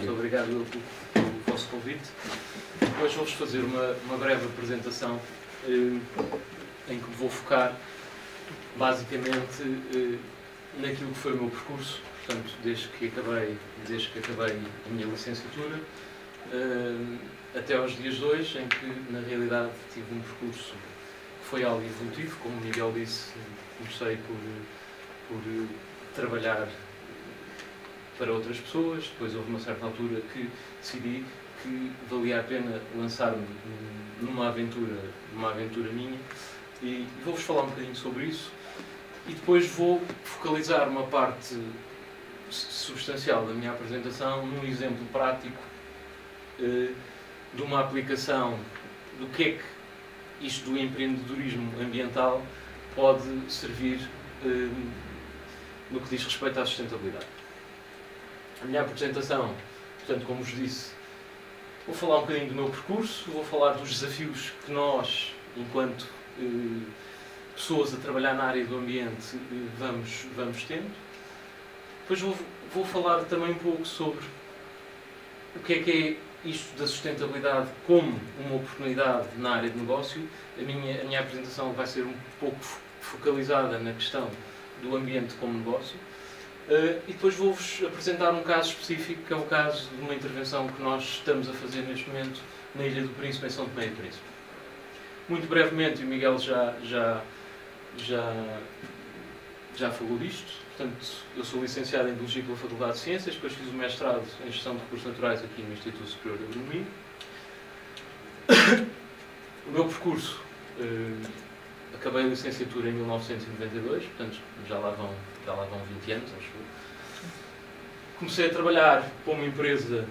Muito obrigado pelo vosso convite. Hoje vou-vos fazer uma breve apresentação em que me vou focar basicamente naquilo que foi o meu percurso, portanto, desde que acabei a minha licenciatura até aos dias de hoje, em que na realidade tive um percurso que foi algo evolutivo. Como o Miguel disse, comecei por trabalhar para outras pessoas. Depois houve uma certa altura que decidi que valia a pena lançar-me numa aventura minha, e vou-vos falar um bocadinho sobre isso, e depois vou focalizar uma parte substancial da minha apresentação num exemplo prático de uma aplicação do que é que isto do empreendedorismo ambiental pode servir no que diz respeito à sustentabilidade. A minha apresentação, portanto, como vos disse, vou falar um bocadinho do meu percurso, vou falar dos desafios que nós, enquanto pessoas a trabalhar na área do ambiente, vamos tendo. Depois vou falar também um pouco sobre o que é isto da sustentabilidade como uma oportunidade na área de negócio. A minha apresentação vai ser um pouco focalizada na questão do ambiente como negócio. E depois vou-vos apresentar um caso específico, que é o caso de uma intervenção que nós estamos a fazer neste momento na Ilha do Príncipe, em São Tomé e Príncipe. Muito brevemente, o Miguel já falou disto. Portanto, eu sou licenciado em Biologia pela Faculdade de Ciências, depois fiz o mestrado em Gestão de Recursos Naturais aqui no Instituto Superior de Agronomia. O meu percurso, acabei a licenciatura em 1992, portanto já lá vão 20 anos, acho eu. Comecei a trabalhar para uma empresa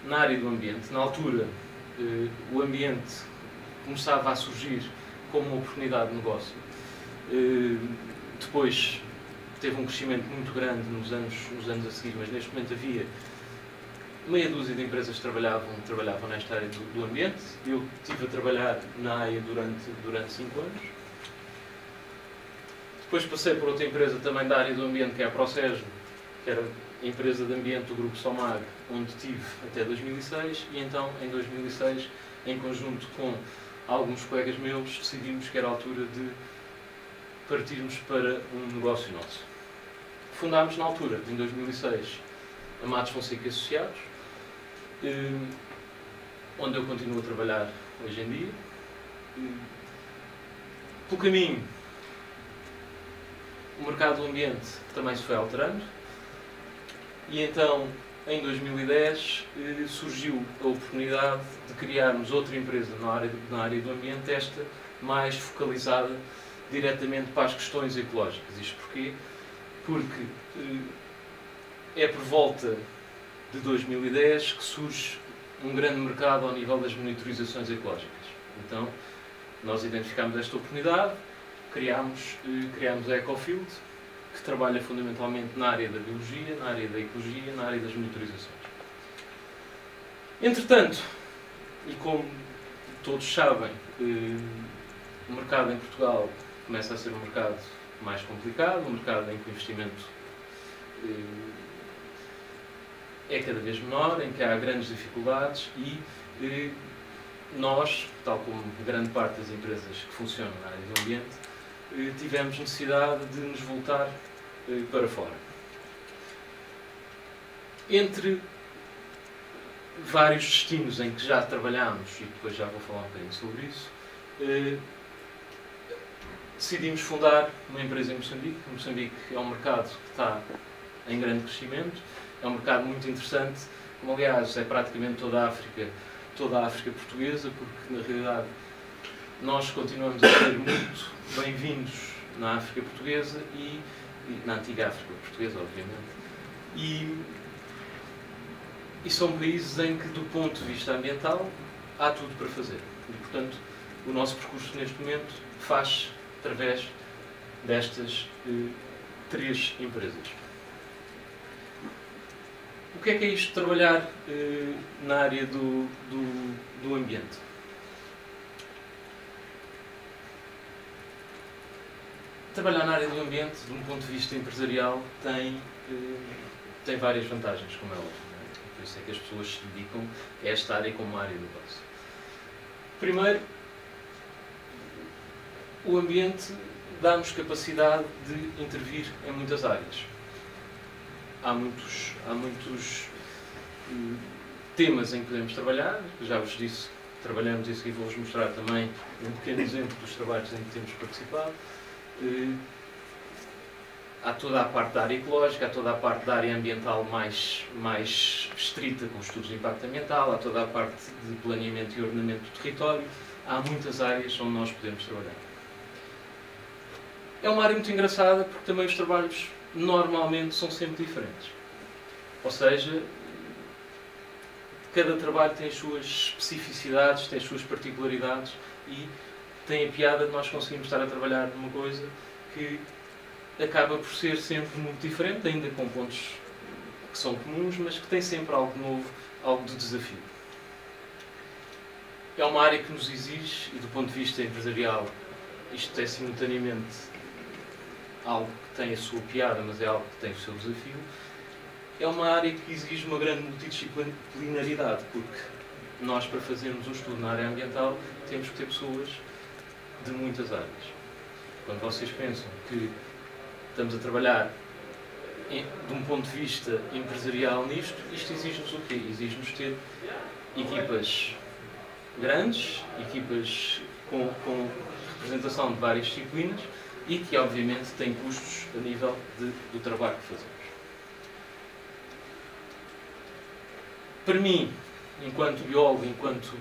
na área do ambiente. Na altura, o ambiente começava a surgir como uma oportunidade de negócio. Depois teve um crescimento muito grande nos anos a seguir, mas neste momento havia meia dúzia de empresas que trabalhavam nesta área do ambiente. Eu estive a trabalhar na área durante 5 anos. Depois passei por outra empresa também da área do ambiente, que é a Procejo, que era a empresa de ambiente do Grupo Somag, onde estive até 2006, e então, em 2006, em conjunto com alguns colegas meus, decidimos que era a altura de partirmos para um negócio nosso. Fundámos, na altura, em 2006, a Matos Fonseca Associados, onde eu continuo a trabalhar hoje em dia. Pelo caminho, o mercado do ambiente também se foi alterando, e então, em 2010, surgiu a oportunidade de criarmos outra empresa na área do ambiente, esta mais focalizada diretamente para as questões ecológicas. Isto porquê? Porque é por volta de 2010 que surge um grande mercado ao nível das monitorizações ecológicas. Então, nós identificámos esta oportunidade, criámos a Ecofield, que trabalha fundamentalmente na área da biologia, na área da ecologia, na área das monitorizações. Entretanto, e como todos sabem, o mercado em Portugal começa a ser um mercado mais complicado, um mercado em que o investimento é cada vez menor, em que há grandes dificuldades, e nós, tal como grande parte das empresas que funcionam na área do ambiente, tivemos necessidade de nos voltar para fora. Entre vários destinos em que já trabalhámos, e depois já vou falar um bocadinho sobre isso, decidimos fundar uma empresa em Moçambique. Moçambique é um mercado que está em grande crescimento, é um mercado muito interessante, como aliás é praticamente toda a África portuguesa, porque na realidade nós continuamos a ser muito bem-vindos na África portuguesa e na antiga África portuguesa, obviamente. E são países em que, do ponto de vista ambiental, há tudo para fazer. E, portanto, o nosso percurso neste momento faz através destas 3 empresas. O que é isto de trabalhar na área do ambiente? Trabalhar na área do ambiente, de um ponto de vista empresarial, tem várias vantagens, como é óbvio. Por isso isso é que as pessoas se dedicam a esta área como área de base. Primeiro, o ambiente dá-nos capacidade de intervir em muitas áreas. Há muitos temas em que podemos trabalhar, já vos disse, trabalhamos e a seguir vou-vos mostrar também um pequeno exemplo dos trabalhos em que temos participado. Há toda a parte da área ecológica, há toda a parte da área ambiental mais estrita, com estudos de impacto ambiental, há toda a parte de planeamento e ordenamento do território. Há muitas áreas onde nós podemos trabalhar. É uma área muito engraçada porque também os trabalhos normalmente são sempre diferentes. Ou seja, cada trabalho tem as suas especificidades, tem as suas particularidades e tem a piada de nós conseguirmos estar a trabalhar numa coisa que acaba por ser sempre muito diferente, ainda com pontos que são comuns, mas que tem sempre algo novo, algo de desafio. É uma área que nos exige, e do ponto de vista empresarial, isto é simultaneamente algo que tem a sua piada, mas é algo que tem o seu desafio. É uma área que exige uma grande multidisciplinaridade, porque nós, para fazermos um estudo na área ambiental, temos que ter pessoas de muitas áreas. Quando vocês pensam que estamos a trabalhar de um ponto de vista empresarial nisto, isto exige-nos o quê? Exige-nos ter equipas grandes, equipas com representação de várias disciplinas e que, obviamente, têm custos a nível do trabalho que fazemos. Para mim, enquanto biólogo, enquanto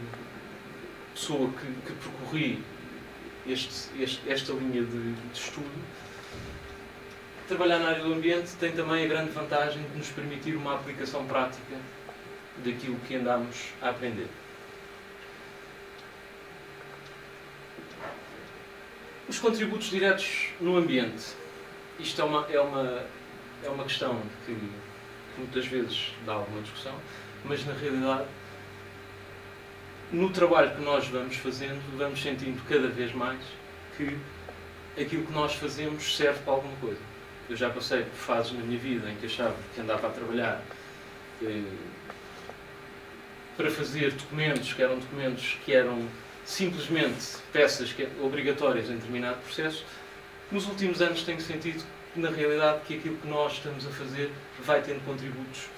pessoa que percorri esta linha de estudo, trabalhar na área do ambiente tem também a grande vantagem de nos permitir uma aplicação prática daquilo que andamos a aprender. Os contributos diretos no ambiente. Isto é uma questão que muitas vezes dá alguma discussão, mas na realidade, no trabalho que nós vamos fazendo, vamos sentindo cada vez mais que aquilo que nós fazemos serve para alguma coisa. Eu já passei por fases na minha vida em que achava que andava a trabalhar para fazer documentos que eram simplesmente peças obrigatórias em determinado processo. Nos últimos anos tenho sentido, na realidade, que aquilo que nós estamos a fazer vai tendo contributos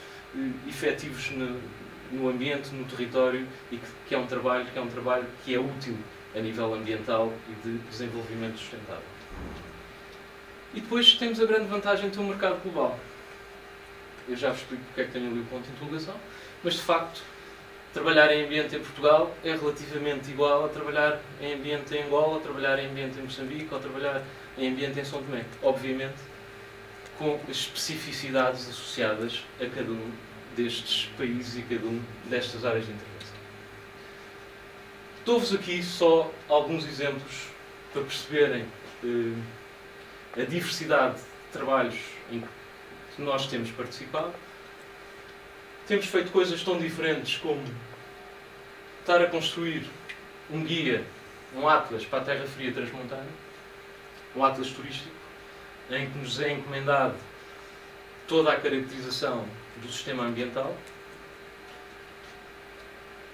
efetivos no ambiente, no território, e que é um trabalho que é útil a nível ambiental e de desenvolvimento sustentável. E depois temos a grande vantagem de ter um mercado global. Eu já vos explico porque é que tenho ali o ponto de interrogação, mas de facto, trabalhar em ambiente em Portugal é relativamente igual a trabalhar em ambiente em Angola, a trabalhar em ambiente em Moçambique ou a trabalhar em ambiente em São Tomé. Obviamente, com as especificidades associadas a cada um destes países e cada um destas áreas de intervenção. Dou-vos aqui só alguns exemplos para perceberem a diversidade de trabalhos em que nós temos participado. Temos feito coisas tão diferentes como estar a construir um guia, um atlas para a Terra Fria Transmontana, um atlas turístico, em que nos é encomendado toda a caracterização do sistema ambiental.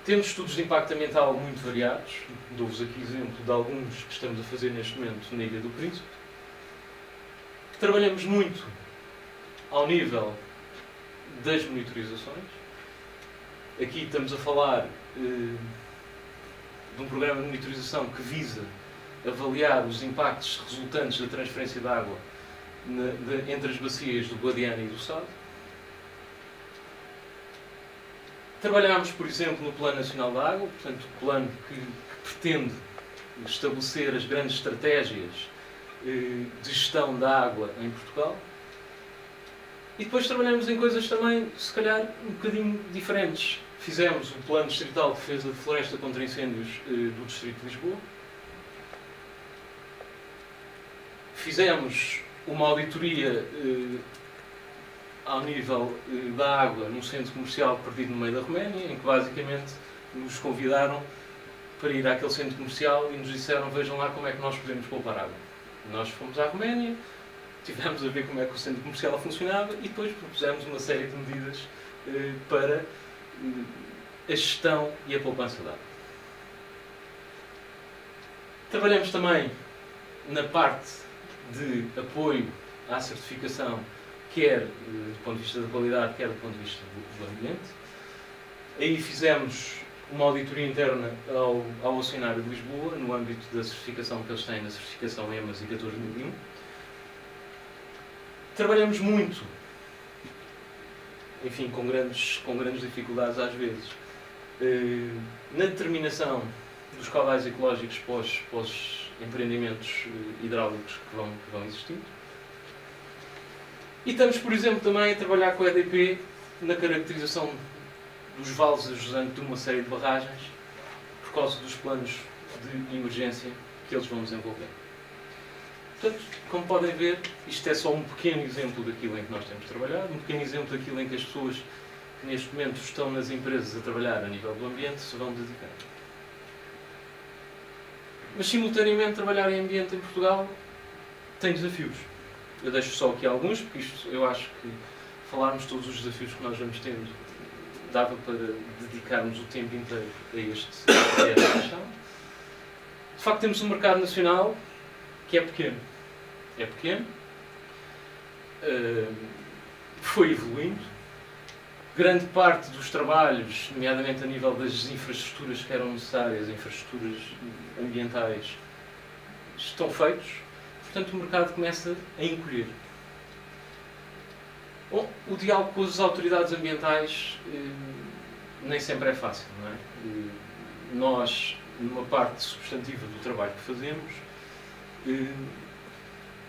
Temos estudos de impacto ambiental muito variados. Dou-vos aqui exemplo de alguns que estamos a fazer neste momento na Ilha do Príncipe. Trabalhamos muito ao nível das monitorizações. Aqui estamos a falar de um programa de monitorização que visa avaliar os impactos resultantes da transferência de água entre as bacias do Guadiana e do Sado. Trabalhámos, por exemplo, no Plano Nacional da Água, portanto, o plano que pretende estabelecer as grandes estratégias de gestão da água em Portugal. E depois trabalhamos em coisas também, se calhar, um bocadinho diferentes. Fizemos o Plano Distrital de Defesa de Floresta contra Incêndios do Distrito de Lisboa. Fizemos uma auditoria ao nível da água num centro comercial perdido no meio da Roménia, em que basicamente nos convidaram para ir àquele centro comercial e nos disseram: vejam lá como é que nós podemos poupar água. Nós fomos à Roménia, tivemos a ver como é que o centro comercial funcionava e depois propusemos uma série de medidas para a gestão e a poupança de água. Trabalhamos também na parte de apoio à certificação, quer do ponto de vista da qualidade, quer do ponto de vista do ambiente. Aí fizemos uma auditoria interna ao Oceanário de Lisboa, no âmbito da certificação que eles têm, na certificação EMAS e 14001. Trabalhamos muito, enfim, com grandes dificuldades às vezes, na determinação dos caudais ecológicos para os empreendimentos hidráulicos que vão existir. E estamos, por exemplo, também a trabalhar com a EDP na caracterização dos vales ajusante de uma série de barragens por causa dos planos de emergência que eles vão desenvolver. Portanto, como podem ver, isto é só um pequeno exemplo daquilo em que nós temos trabalhado, um pequeno exemplo daquilo em que as pessoas que neste momento estão nas empresas a trabalhar a nível do ambiente se vão dedicar. Mas, simultaneamente, trabalhar em ambiente em Portugal tem desafios. Eu deixo só aqui alguns, porque isto, eu acho que falarmos todos os desafios que nós vamos tendo dava para dedicarmos o tempo inteiro a esta questão. De facto, temos um mercado nacional que é pequeno. É pequeno, foi evoluindo. Grande parte dos trabalhos, nomeadamente a nível das infraestruturas que eram necessárias, infraestruturas ambientais, estão feitos. Portanto, o mercado começa a encolher. Bom, o diálogo com as autoridades ambientais nem sempre é fácil, não é? Nós, numa parte substantiva do trabalho que fazemos,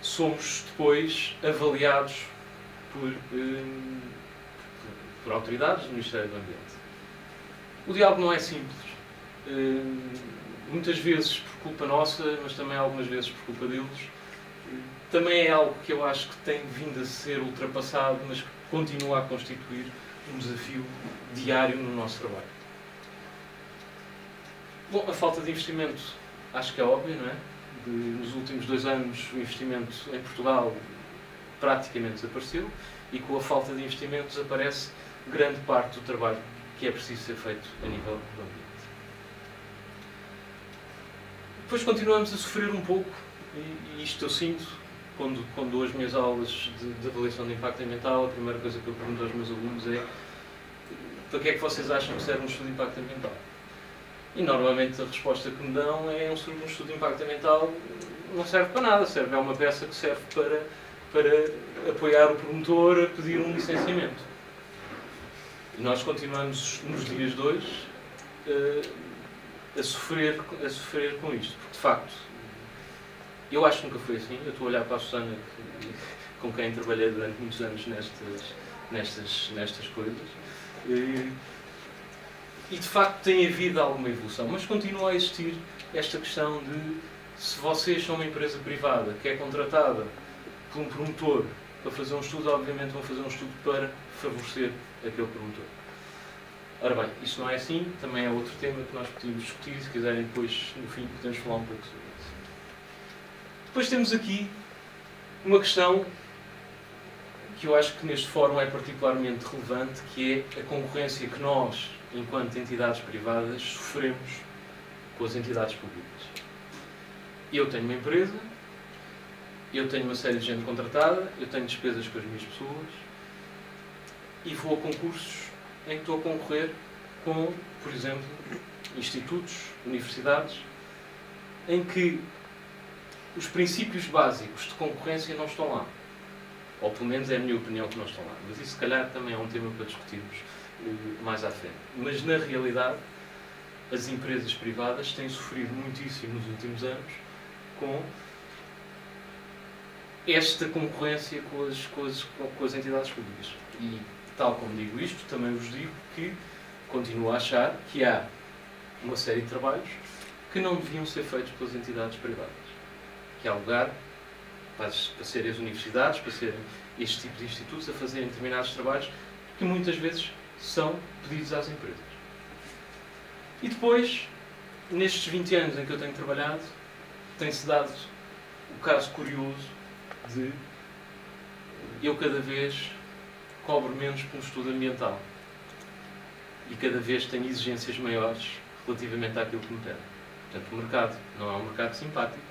somos depois avaliados por autoridades do Ministério do Ambiente. O diálogo não é simples. Muitas vezes por culpa nossa, mas também algumas vezes por culpa deles. Também é algo que eu acho que tem vindo a ser ultrapassado, mas que continua a constituir um desafio diário no nosso trabalho. Bom, a falta de investimento acho que é óbvio, não é? Nos últimos 2 anos o investimento em Portugal praticamente desapareceu e com a falta de investimento desaparece grande parte do trabalho que é preciso ser feito a nível do ambiente. Depois continuamos a sofrer um pouco, e isto eu sinto, quando dou as minhas aulas de avaliação de impacto ambiental, a primeira coisa que eu pergunto aos meus alunos é: para que é que vocês acham que serve um estudo de impacto ambiental? E normalmente a resposta que me dão é: um estudo de impacto ambiental não serve para nada, é uma peça que serve para apoiar o promotor a pedir um licenciamento. E nós continuamos nos dias de hoje a sofrer com isto, porque de facto eu acho que nunca foi assim. Eu estou a olhar para a Susana, com quem trabalhei durante muitos anos nestas coisas. E de facto tem havido alguma evolução, mas continua a existir esta questão de: se vocês são uma empresa privada que é contratada por um promotor para fazer um estudo, obviamente vão fazer um estudo para favorecer aquele promotor. Ora bem, isso não é assim, também é outro tema que nós podemos discutir, se quiserem depois, no fim, podemos falar um pouco sobre isso. Depois temos aqui uma questão que eu acho que neste fórum é particularmente relevante, que é a concorrência que nós, enquanto entidades privadas, sofremos com as entidades públicas. Eu tenho uma empresa, eu tenho uma série de gente contratada, eu tenho despesas com as minhas pessoas e vou a concursos em que estou a concorrer com, por exemplo, institutos, universidades, em que os princípios básicos de concorrência não estão lá. Ou pelo menos é a minha opinião que não estão lá. Mas isso, se calhar, também é um tema para discutirmos mais à frente. Mas, na realidade, as empresas privadas têm sofrido muitíssimo nos últimos anos com esta concorrência com as entidades públicas. E, tal como digo isto, também vos digo que continuo a achar que há uma série de trabalhos que não deviam ser feitos pelas entidades privadas. Que há lugar para serem as universidades, para serem este tipo de institutos a fazerem determinados trabalhos que muitas vezes são pedidos às empresas. E depois, nestes 20 anos em que eu tenho trabalhado, tem-se dado o caso curioso de eu cada vez cobro menos por um estudo ambiental. e cada vez tem exigências maiores relativamente àquilo que me pedem. Portanto, o mercado não é um mercado simpático,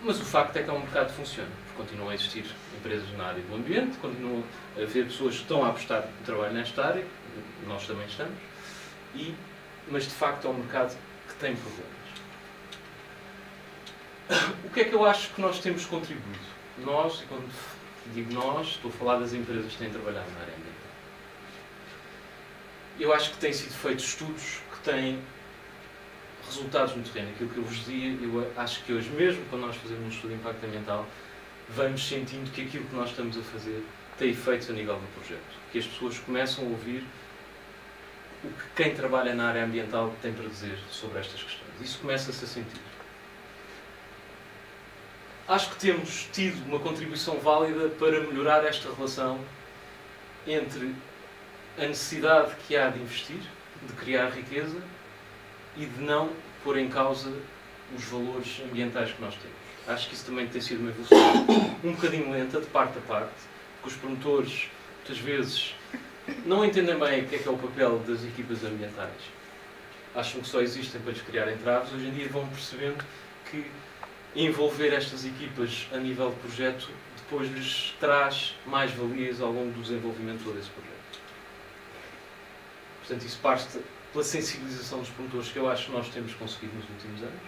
mas o facto é que é um mercado que funciona. Continuam a existir empresas na área do ambiente, continuam a haver pessoas que estão a apostar no trabalho nesta área, nós também estamos, mas de facto é um mercado que tem problemas. O que é que eu acho que nós temos contribuído? Nós, e quando digo nós, estou a falar das empresas que têm trabalhado na área ambiental. Eu acho que têm sido feitos estudos que têm resultados no terreno. Aquilo que eu vos dizia, eu acho que hoje mesmo, quando nós fazemos um estudo de impacto ambiental, vamos sentindo que aquilo que nós estamos a fazer tem efeitos a nível do projeto. Que as pessoas começam a ouvir o que quem trabalha na área ambiental tem para dizer sobre estas questões. Isso começa-se a sentir. Acho que temos tido uma contribuição válida para melhorar esta relação entre a necessidade que há de investir, de criar riqueza e de não pôr em causa os valores ambientais que nós temos. Acho que isso também tem sido uma evolução um bocadinho lenta, de parte a parte, porque os promotores, muitas vezes, não entendem bem o que é o papel das equipas ambientais. Acham que só existem para lhes criar entraves. Hoje em dia vão percebendo que envolver estas equipas a nível de projeto depois lhes traz mais valias ao longo do desenvolvimento de todo esse projeto. Portanto, isso parte pela sensibilização dos promotores que eu acho que nós temos conseguido nos últimos anos.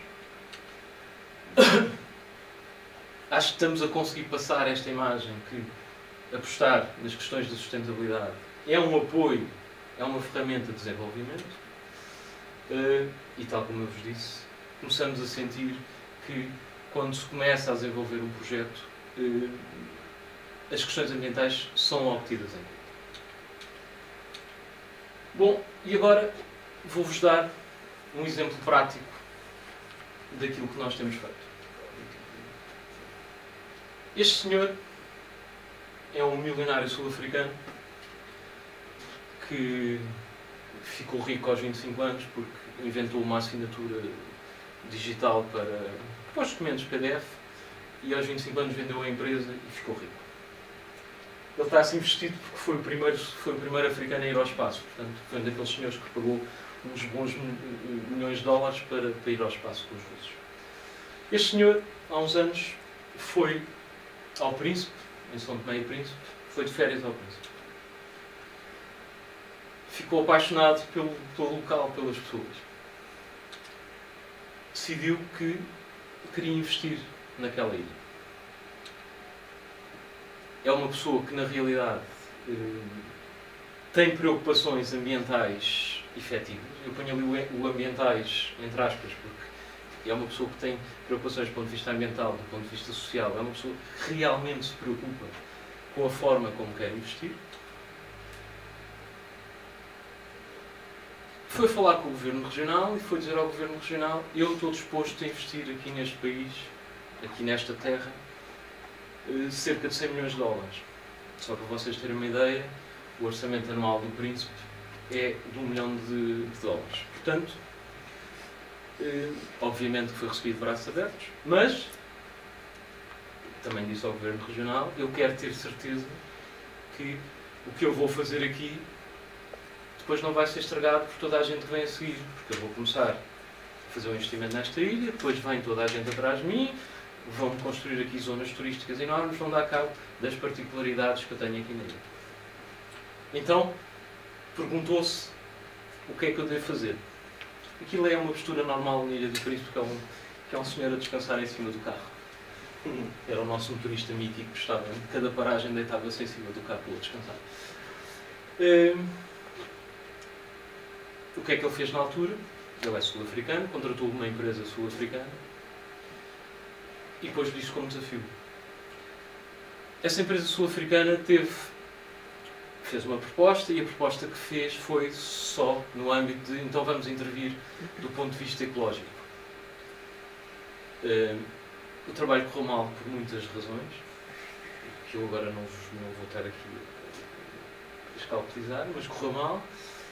Acho que estamos a conseguir passar esta imagem que apostar nas questões da sustentabilidade é um apoio, é uma ferramenta de desenvolvimento. E tal como eu vos disse, começamos a sentir que quando se começa a desenvolver um projeto, as questões ambientais são obtidas em conta. Bom, e agora vou-vos dar um exemplo prático daquilo que nós temos feito. Este senhor é um milionário sul-africano que ficou rico aos 25 anos porque inventou uma assinatura digital para os documentos PDF e aos 25 anos vendeu a empresa e ficou rico. Ele está assim vestido porque foi o primeiro africano a ir ao espaço. Portanto, foi um daqueles senhores que pagou uns bons milhões de dólares para ir ao espaço com os russos. Este senhor, há uns anos, foi ao Príncipe, em São Tomé e Príncipe, foi de férias ao Príncipe. Ficou apaixonado pelo local, pelas pessoas. Decidiu que queria investir naquela ilha. É uma pessoa que, na realidade, tem preocupações ambientais efetivas. Eu ponho ali o ambientais entre aspas, porque é uma pessoa que tem preocupações do ponto de vista ambiental, do ponto de vista social. É uma pessoa que realmente se preocupa com a forma como quer investir. Foi falar com o Governo Regional e foi dizer ao Governo Regional: eu estou disposto a investir aqui neste país, aqui nesta terra, cerca de 100 milhões de dólares. Só para vocês terem uma ideia, o orçamento anual do Príncipe é de 1 milhão de dólares. Portanto, obviamente que foi recebido de braços abertos, mas também disse ao Governo Regional: eu quero ter certeza que o que eu vou fazer aqui depois não vai ser estragado por toda a gente que vem a seguir, porque eu vou começar a fazer um investimento nesta ilha, depois vem toda a gente atrás de mim, vão construir aqui zonas turísticas enormes, vão dar cabo das particularidades que eu tenho aqui na ilha. Então, perguntou-se o que é que eu devo fazer. Aquilo é uma postura normal na Ilha do Príncipe, que é um senhor a descansar em cima do carro. Era o nosso motorista mítico que estava em cada paragem, deitava-se em cima do carro para descansar. O que é que ele fez na altura? Ele é sul-africano, contratou uma empresa sul-africana e pôs-lhe isto como desafio. Essa empresa sul-africana fez uma proposta e a proposta que fez foi só no âmbito de então vamos intervir do ponto de vista ecológico. O trabalho correu mal por muitas razões, que eu agora não vou estar aqui a escalpelizar, mas correu mal.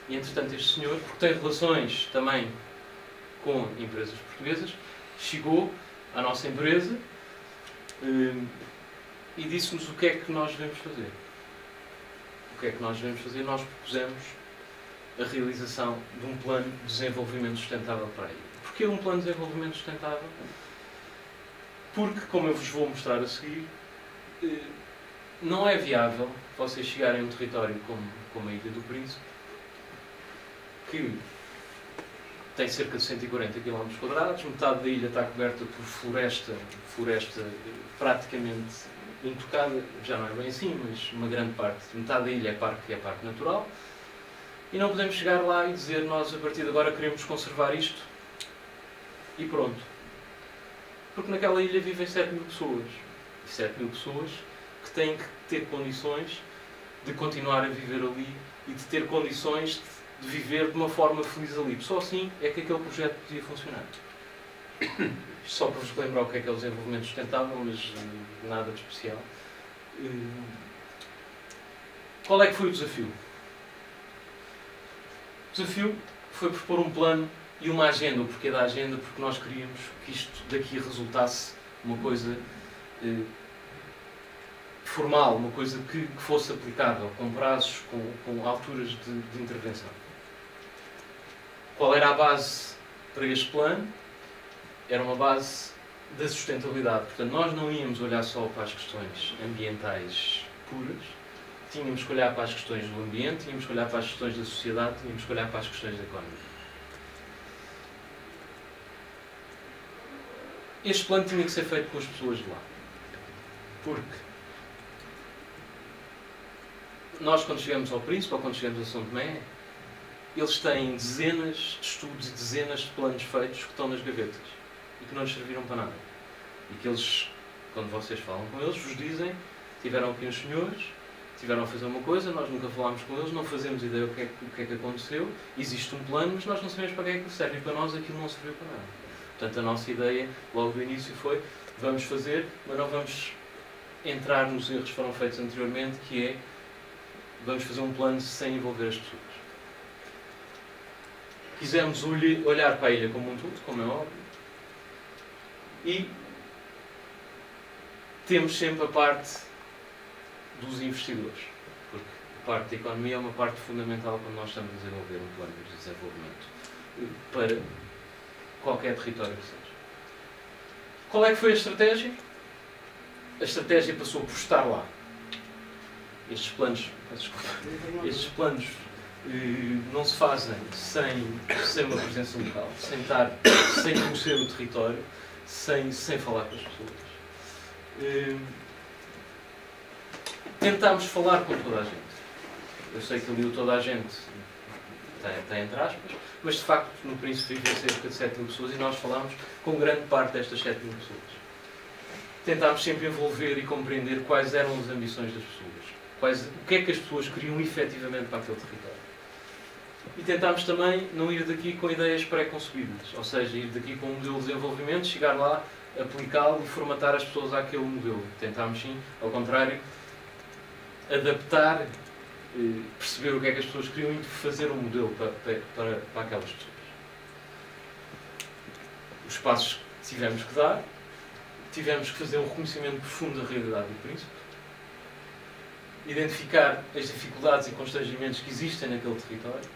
E, entretanto, este senhor, porque tem relações também com empresas portuguesas, chegou à nossa empresa e disse-nos o que é que nós devemos fazer. O que é que nós devemos fazer, nós propusemos a realização de um plano de desenvolvimento sustentável para a ilha. Porquê um plano de desenvolvimento sustentável? Porque, como eu vos vou mostrar a seguir, não é viável vocês chegarem a um território como a Ilha do Príncipe, que tem cerca de 140 km², metade da ilha está coberta por floresta praticamente intocada, já não é bem assim, mas uma grande parte, metade da ilha é parque natural, e não podemos chegar lá e dizer nós a partir de agora queremos conservar isto e pronto. Porque naquela ilha vivem 7.000 pessoas, e 7.000 pessoas que têm que ter condições de continuar a viver ali e de ter condições de viver de uma forma feliz ali. Só assim é que aquele projeto podia funcionar. Só para vos lembrar o que é o desenvolvimento sustentável, mas nada de especial. Qual é que foi o desafio? O desafio foi propor um plano e uma agenda. O porquê da agenda? Porque nós queríamos que isto daqui resultasse uma coisa formal, uma coisa que fosse aplicável, com prazos, com alturas de intervenção. Qual era a base para este plano? Era uma base da sustentabilidade. Portanto, nós não íamos olhar só para as questões ambientais puras, tínhamos que olhar para as questões do ambiente, tínhamos que olhar para as questões da sociedade, tínhamos que olhar para as questões da economia. Este plano tinha que ser feito com as pessoas de lá. Porque nós, quando chegamos ao Príncipe, ou quando chegamos a São Tomé, eles têm dezenas de estudos e dezenas de planos feitos que estão nas gavetas e que não lhes serviram para nada. E que eles, quando vocês falam com eles, vos dizem: tiveram aqui uns senhores, tiveram a fazer uma coisa, nós nunca falámos com eles, não fazemos ideia do que é que aconteceu, existe um plano, mas nós não sabemos para que é que serve, e para nós aquilo não serviu para nada. Portanto, a nossa ideia, logo do início, foi: vamos fazer, mas não vamos entrar nos erros que foram feitos anteriormente, que é, vamos fazer um plano sem envolver as pessoas. Quisemos olhar para a ilha como um todo, como é óbvio, e temos sempre a parte dos investidores, porque a parte da economia é uma parte fundamental quando nós estamos a desenvolver um plano de desenvolvimento para qualquer território que seja. Qual é que foi a estratégia? A estratégia passou por estar lá. Estes planos não se fazem sem uma presença local, sem conhecer o território, sem falar com as pessoas. Tentámos falar com toda a gente. Eu sei que ali o toda a gente está entre aspas, mas de facto no Príncipe vivem cerca de 7.000 pessoas e nós falámos com grande parte destas 7.000 pessoas. Tentámos sempre envolver e compreender quais eram as ambições das pessoas, o que é que as pessoas queriam efetivamente para aquele território. E tentámos também não ir daqui com ideias pré-concebidas, ou seja, ir daqui com um modelo de desenvolvimento, chegar lá, aplicá-lo e formatar as pessoas àquele modelo. Tentámos sim, ao contrário, adaptar, perceber o que é que as pessoas queriam e fazer um modelo para aquelas pessoas. Os passos que tivemos que dar, tivemos que fazer um reconhecimento profundo da realidade do Príncipe, identificar as dificuldades e constrangimentos que existem naquele território,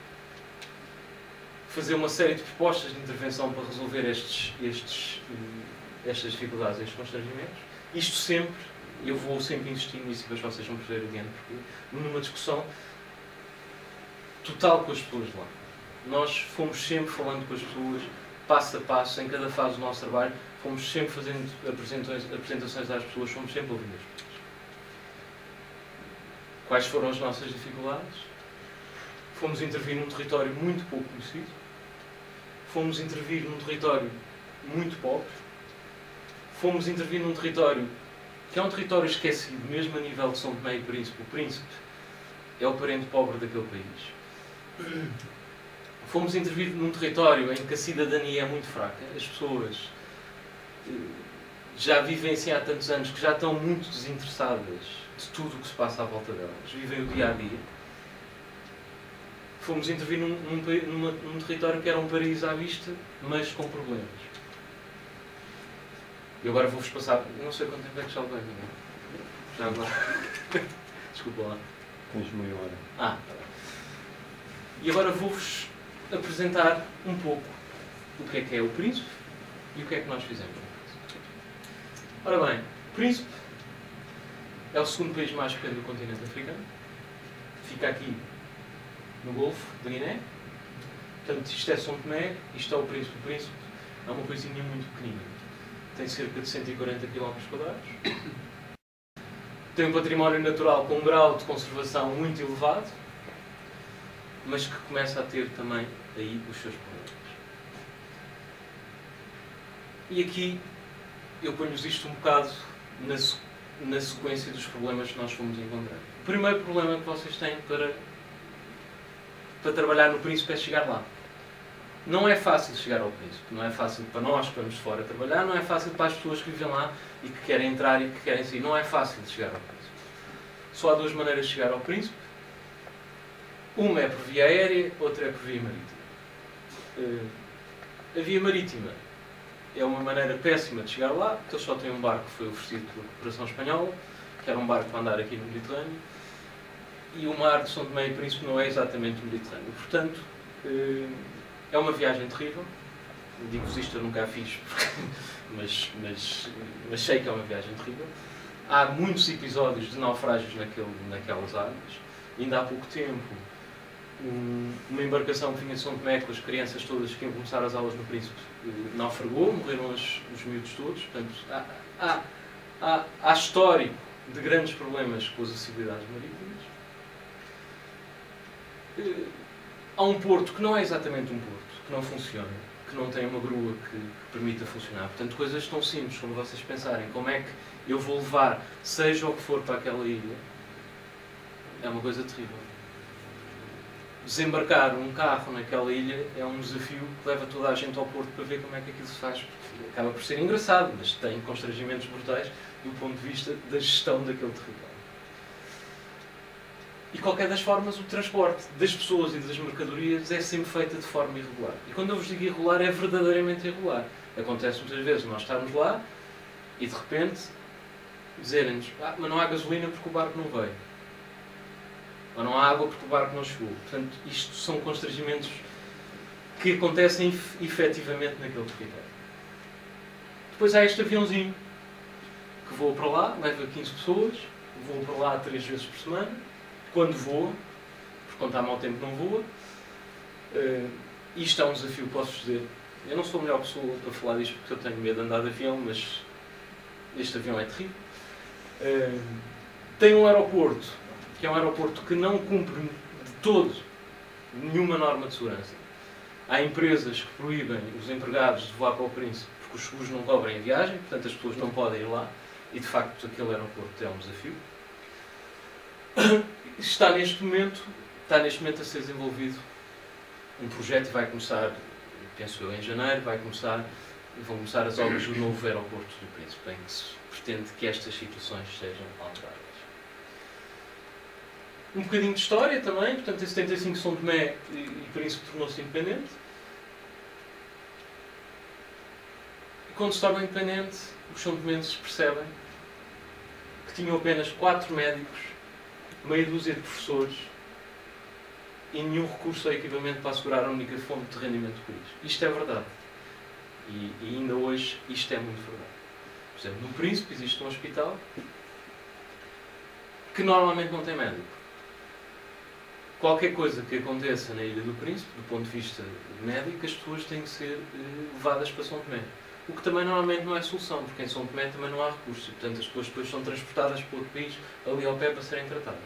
fazer uma série de propostas de intervenção para resolver estas dificuldades e estes constrangimentos. Isto sempre, eu vou sempre insistir nisso e depois vocês vão perceber adiante porque, numa discussão total com as pessoas de lá. Nós fomos sempre falando com as pessoas, passo a passo, em cada fase do nosso trabalho, fomos sempre fazendo apresentações às pessoas, fomos sempre ouvindo as pessoas. Quais foram as nossas dificuldades? Fomos intervir num território muito pouco conhecido, fomos intervir num território muito pobre, fomos intervir num território que é um território esquecido, mesmo a nível de São Tomé e Príncipe. O Príncipe é o parente pobre daquele país. Fomos intervir num território em que a cidadania é muito fraca. As pessoas já vivem assim há tantos anos que já estão muito desinteressadas de tudo o que se passa à volta delas. Vivem o dia a dia. Fomos intervir num território que era um paraíso à vista, mas com problemas. E agora vou-vos passar... Não sei quanto tempo é que já levei, não é? Já agora. Desculpa lá. Tens meia hora. Tá bem. E agora vou-vos apresentar um pouco o que é o Príncipe e o que é que nós fizemos no Príncipe. Ora bem, o Príncipe é o segundo país mais pequeno do continente africano. Fica aqui no Golfo de Guiné. Portanto, isto é São Tomé, isto é o Príncipe. O Príncipe é uma coisinha muito pequenina. Tem cerca de 140 km². Tem um património natural com um grau de conservação muito elevado, mas que começa a ter também aí os seus problemas. E aqui eu ponho-vos isto um bocado na sequência dos problemas que nós fomos encontrando. O primeiro problema que vocês têm para trabalhar no Príncipe é chegar lá. Não é fácil chegar ao Príncipe. Não é fácil para nós que vamos de fora trabalhar, não é fácil para as pessoas que vivem lá e que querem entrar e que querem sair. Não é fácil de chegar ao Príncipe. Só há duas maneiras de chegar ao Príncipe. Uma é por via aérea, outra é por via marítima. A via marítima é uma maneira péssima de chegar lá, porque eles só têm um barco que foi oferecido pela Cooperação Espanhola, que era um barco para andar aqui no Mediterrâneo, e o mar de São Tomé e Príncipe não é exatamente o Mediterrâneo. Portanto, é uma viagem terrível. Digo-vos isto, eu nunca a fiz, mas sei que é uma viagem terrível. Há muitos episódios de naufrágios naquelas águas. Ainda há pouco tempo, uma embarcação que vinha de São Tomé com as crianças todas que iam começar as aulas no Príncipe naufragou, morreram os miúdos todos. Portanto, há histórico de grandes problemas com as acessibilidades marítimas. Há um porto que não é exatamente um porto, que não funciona, que não tem uma grua que permita funcionar. Portanto, coisas tão simples como vocês pensarem como é que eu vou levar, seja o que for, para aquela ilha, é uma coisa terrível. Desembarcar um carro naquela ilha é um desafio que leva toda a gente ao porto para ver como é que aquilo se faz. Acaba por ser engraçado, mas tem constrangimentos brutais do ponto de vista da gestão daquele território. E, de qualquer das formas, o transporte das pessoas e das mercadorias é sempre feito de forma irregular. E quando eu vos digo irregular, é verdadeiramente irregular. Acontece muitas vezes nós estarmos lá e, de repente, dizerem-nos: mas não há gasolina porque o barco não veio. Ou não há água porque o barco não chegou. Portanto, isto são constrangimentos que acontecem efetivamente naquele território. Depois há este aviãozinho que voa para lá, leva 15 pessoas, voa para lá 3 vezes por semana. Quando voa, porque quando está mau tempo não voa. Isto é um desafio, posso dizer. Eu não sou a melhor pessoa para falar disto porque eu tenho medo de andar de avião, mas este avião é terrível. Tem um aeroporto, que é um aeroporto que não cumpre de todo nenhuma norma de segurança. Há empresas que proíbem os empregados de voar para o Príncipe porque os seguros não cobrem a viagem, portanto as pessoas não podem ir lá, e de facto aquele aeroporto é um desafio. Está neste momento a ser desenvolvido um projeto e vai começar, penso eu, em janeiro, vão começar as obras do novo aeroporto do Príncipe, em que se pretende que estas situações sejam alteradas. Um bocadinho de história também, portanto, em 75 São Tomé e Príncipe tornou-se independente. E quando se torna independente, os são tomenses percebem que tinham apenas 4 médicos, meia dúzia de professores e nenhum recurso ao equipamento para assegurar a única fonte de rendimento do país. Isto é verdade. E ainda hoje isto é muito verdade. Por exemplo, no Príncipe existe um hospital que normalmente não tem médico. Qualquer coisa que aconteça na Ilha do Príncipe, do ponto de vista médico, as pessoas têm que ser levadas para São Tomé. O que também normalmente não é solução, porque em São Tomé também não há recursos. E, portanto, as pessoas depois são transportadas para outro país, ali ao pé, para serem tratadas.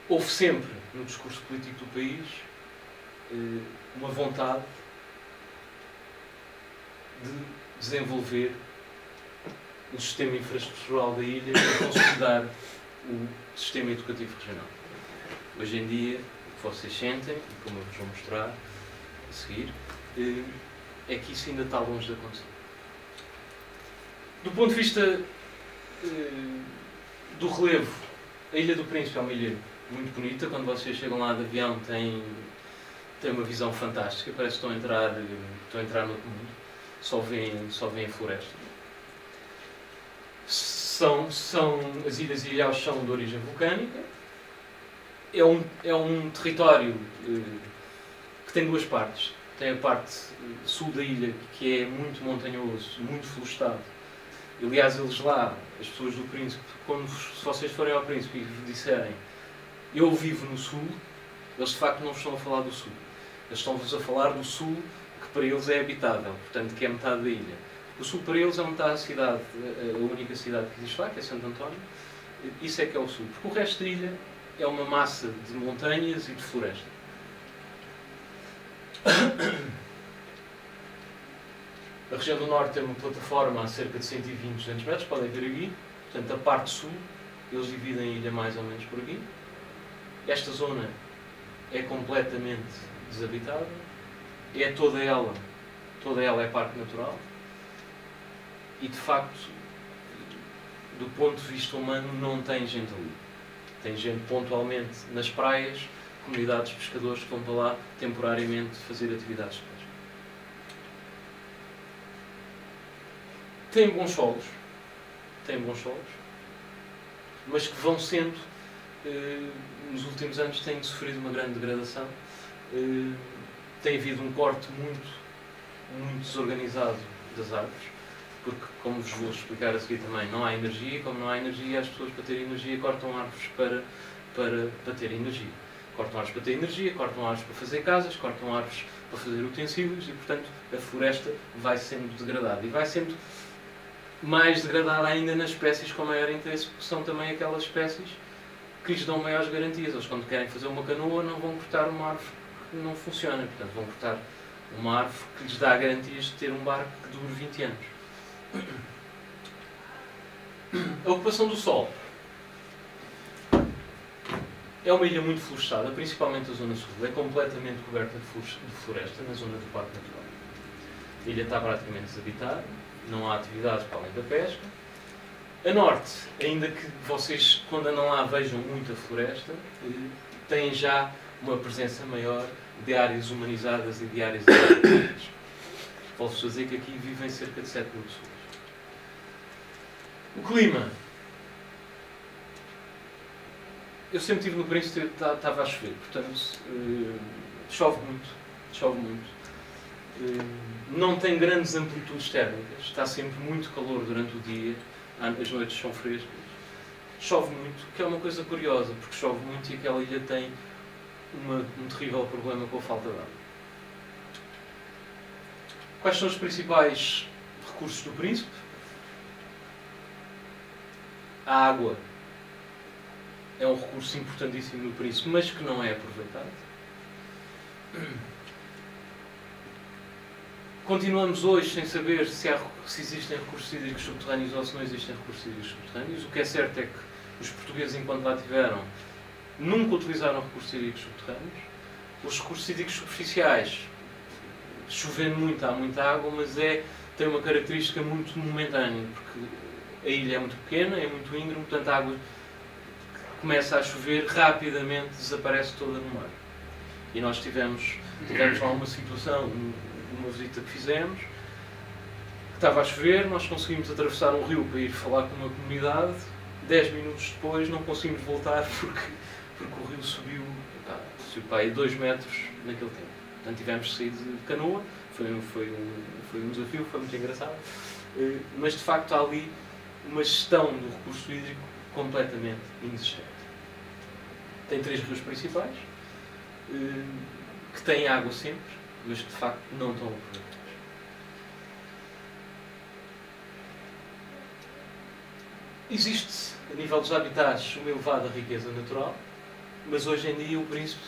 Houve sempre, no discurso político do país, uma vontade de desenvolver o sistema infraestrutural da ilha e consolidar o sistema educativo regional. Hoje em dia, o que vocês sentem, e como eu vos vou mostrar a seguir, é que isso ainda está longe de acontecer. Do ponto de vista do relevo, a Ilha do Príncipe é uma ilha muito bonita. Quando vocês chegam lá de avião, tem uma visão fantástica, parece que estão a entrar no outro mundo. Só veem a floresta. As ilhas e ilhaus são de origem vulcânica. É um território que tem duas partes. Tem a parte sul da ilha, que é muito montanhoso, muito florestado. Aliás, eles lá, as pessoas do Príncipe, se vocês forem ao Príncipe e disserem eu vivo no sul, eles de facto não vos estão a falar do sul. Eles estão-vos a falar do sul, que para eles é habitável, portanto, que é metade da ilha. O sul para eles é metade da cidade, a única cidade que existe lá, que é Santo António. Isso é que é o sul. Porque o resto da ilha é uma massa de montanhas e de floresta. A região do norte tem uma plataforma a cerca de 120, 200 metros, podem ver aqui. Portanto, a parte sul, eles dividem a ilha mais ou menos por aqui. Esta zona é completamente desabitada. É toda ela é parque natural. E, de facto, do ponto de vista humano, não tem gente ali. Tem gente pontualmente nas praias, comunidades de pescadores que vão para lá temporariamente fazer atividades de pesca. Tem bons solos, mas que vão sendo, nos últimos anos, têm sofrido uma grande degradação. Tem havido um corte muito desorganizado das árvores, porque, como vos vou explicar a seguir também, não há energia, e como não há energia, as pessoas para terem energia cortam árvores para ter energia. Cortam árvores para ter energia, cortam árvores para fazer casas, cortam árvores para fazer utensílios e, portanto, a floresta vai sendo degradada. E vai sendo mais degradada ainda nas espécies com maior interesse, porque são também aquelas espécies que lhes dão maiores garantias. Eles, quando querem fazer uma canoa, não vão cortar uma árvore que não funciona. Portanto, vão cortar uma árvore que lhes dá garantias de ter um barco que dure 20 anos. A ocupação do solo. É uma ilha muito florestada, principalmente a zona sul. É completamente coberta de floresta na zona do Parque Natural. A ilha está praticamente desabitada, não há atividades para além da pesca. A norte, ainda que vocês, quando andam lá, vejam muita floresta, tem já uma presença maior de áreas humanizadas e de áreas agrícolas. Posso dizer que aqui vivem cerca de 7 mil pessoas. O clima. Eu sempre estive no Príncipe, estava a chover, portanto, chove muito. Não tem grandes amplitudes térmicas, está sempre muito calor durante o dia, as noites são frescas. Chove muito, que é uma coisa curiosa, porque chove muito e aquela ilha tem um terrível problema com a falta de água. Quais são os principais recursos do Príncipe? A água é um recurso importantíssimo no Príncipe, mas que não é aproveitado. Continuamos hoje sem saber se existem recursos hídricos subterrâneos ou se não existem recursos hídricos subterrâneos. O que é certo é que os portugueses, enquanto lá estiveram, nunca utilizaram recursos hídricos subterrâneos. Os recursos hídricos superficiais, chovendo muito, há muita água, mas tem uma característica muito momentânea, porque a ilha é muito pequena, é muito íngreme, portanto a água começa a chover, rapidamente desaparece toda no mar. E nós tivemos lá uma situação, uma visita que fizemos, que estava a chover, nós conseguimos atravessar um rio para ir falar com uma comunidade, 10 minutos depois não conseguimos voltar porque o rio subiu para aí 2 metros naquele tempo. Portanto tivemos de sair de canoa, foi um desafio, foi muito engraçado, mas de facto há ali uma gestão do recurso hídrico completamente inexistente. Tem 3 rios principais, que têm água sempre, mas que de facto não estão aproveitados. Existe, a nível dos habitats, uma elevada riqueza natural, mas hoje em dia o Príncipe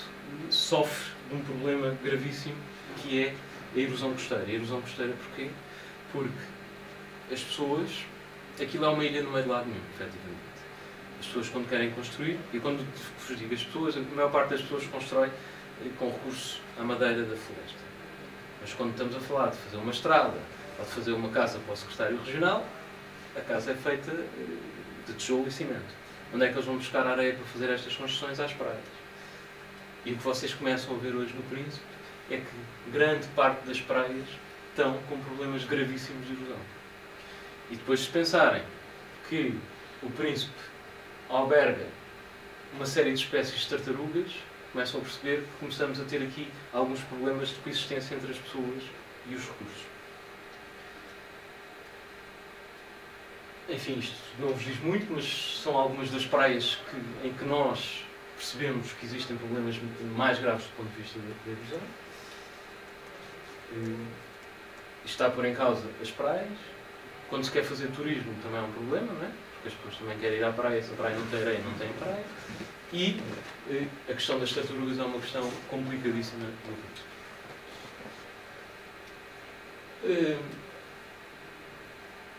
sofre de um problema gravíssimo, que é a erosão costeira. A erosão costeira porquê? Porque as pessoas... Aquilo é uma ilha no meio de lado nenhum, efetivamente. As pessoas, quando querem construir, e quando vos digo as pessoas, a maior parte das pessoas constrói com recurso à madeira da floresta. Mas quando estamos a falar de fazer uma estrada ou de fazer uma casa para o secretário regional, a casa é feita de tijolo e cimento. Onde é que eles vão buscar areia para fazer estas construções? Às praias. E o que vocês começam a ver hoje no Príncipe é que grande parte das praias estão com problemas gravíssimos de erosão. E depois, se pensarem que o Príncipe alberga uma série de espécies de tartarugas, começam a perceber que começamos a ter aqui alguns problemas de coexistência entre as pessoas e os recursos. Enfim, isto não vos diz muito, mas são algumas das praias em que nós percebemos que existem problemas mais graves do ponto de vista da visão. Isto está a pôr em causa as praias. Quando se quer fazer turismo também é um problema, não é? Porque as pessoas também querem ir à praia, se a praia não tem areia, não tem praia. E a questão das tartarugas é uma questão complicadíssima no Príncipe.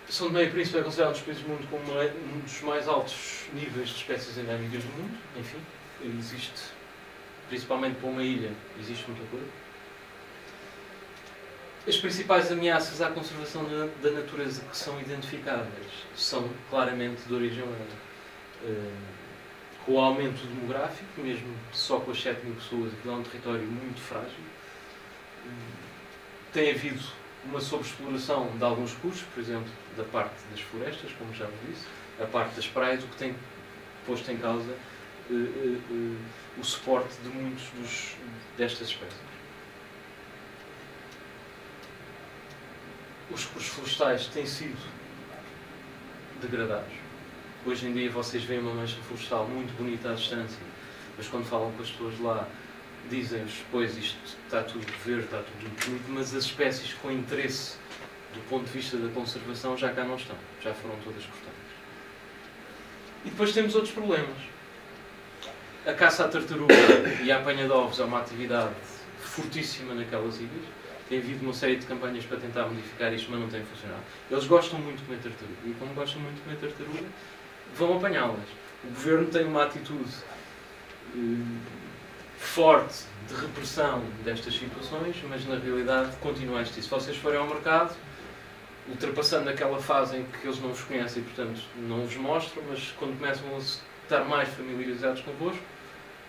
São Tomé e Príncipe é considerado um dos países do mundo com um dos mais altos níveis de espécies endémicas do mundo. Enfim, existe, principalmente para uma ilha, existe muita coisa. As principais ameaças à conservação da natureza que são identificadas são claramente de origem humana. Com o aumento demográfico, mesmo só com as 7 mil pessoas, aquilo é um território muito frágil. Tem havido uma sobreexploração de alguns recursos, por exemplo, da parte das florestas, como já vos disse, a parte das praias, o que tem posto em causa o suporte de muitos destas espécies. Os recursos florestais têm sido degradados. Hoje em dia vocês veem uma mancha florestal muito bonita à distância, mas quando falam com as pessoas lá, dizem-vos, pois isto está tudo verde, está tudo muito bonito, mas as espécies com interesse do ponto de vista da conservação já cá não estão, já foram todas cortadas. E depois temos outros problemas. A caça à tartaruga e a apanha de ovos é uma atividade fortíssima naquelas ilhas. Tem havido uma série de campanhas para tentar modificar isto, mas não tem funcionado. Eles gostam muito de comer tartaruga, e como gostam muito de comer tartaruga, vão apanhá-las. O governo tem uma atitude forte de repressão destas situações, mas na realidade continua a existir. Se vocês forem ao mercado, ultrapassando aquela fase em que eles não vos conhecem e, portanto, não vos mostram, mas quando começam a estar mais familiarizados convosco,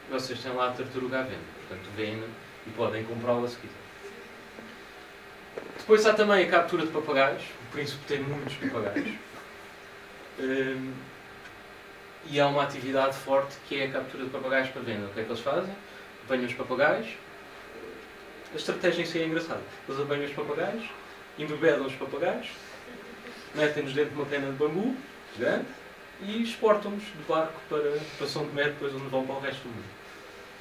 vocês têm lá a tartaruga à venda. Portanto, vêm e podem comprá-la se quiserem. Depois há também a captura de papagaios. O Príncipe tem muitos papagaios. E há uma atividade forte que é a captura de papagaios para venda. O que é que eles fazem? Apanham os papagaios. A estratégia em si é engraçada. Eles apanham os papagaios, embebedam os papagaios, metem-nos dentro de uma cana de bambu grande e exportam-nos de barco para São Tomé, depois onde vão para o resto do mundo.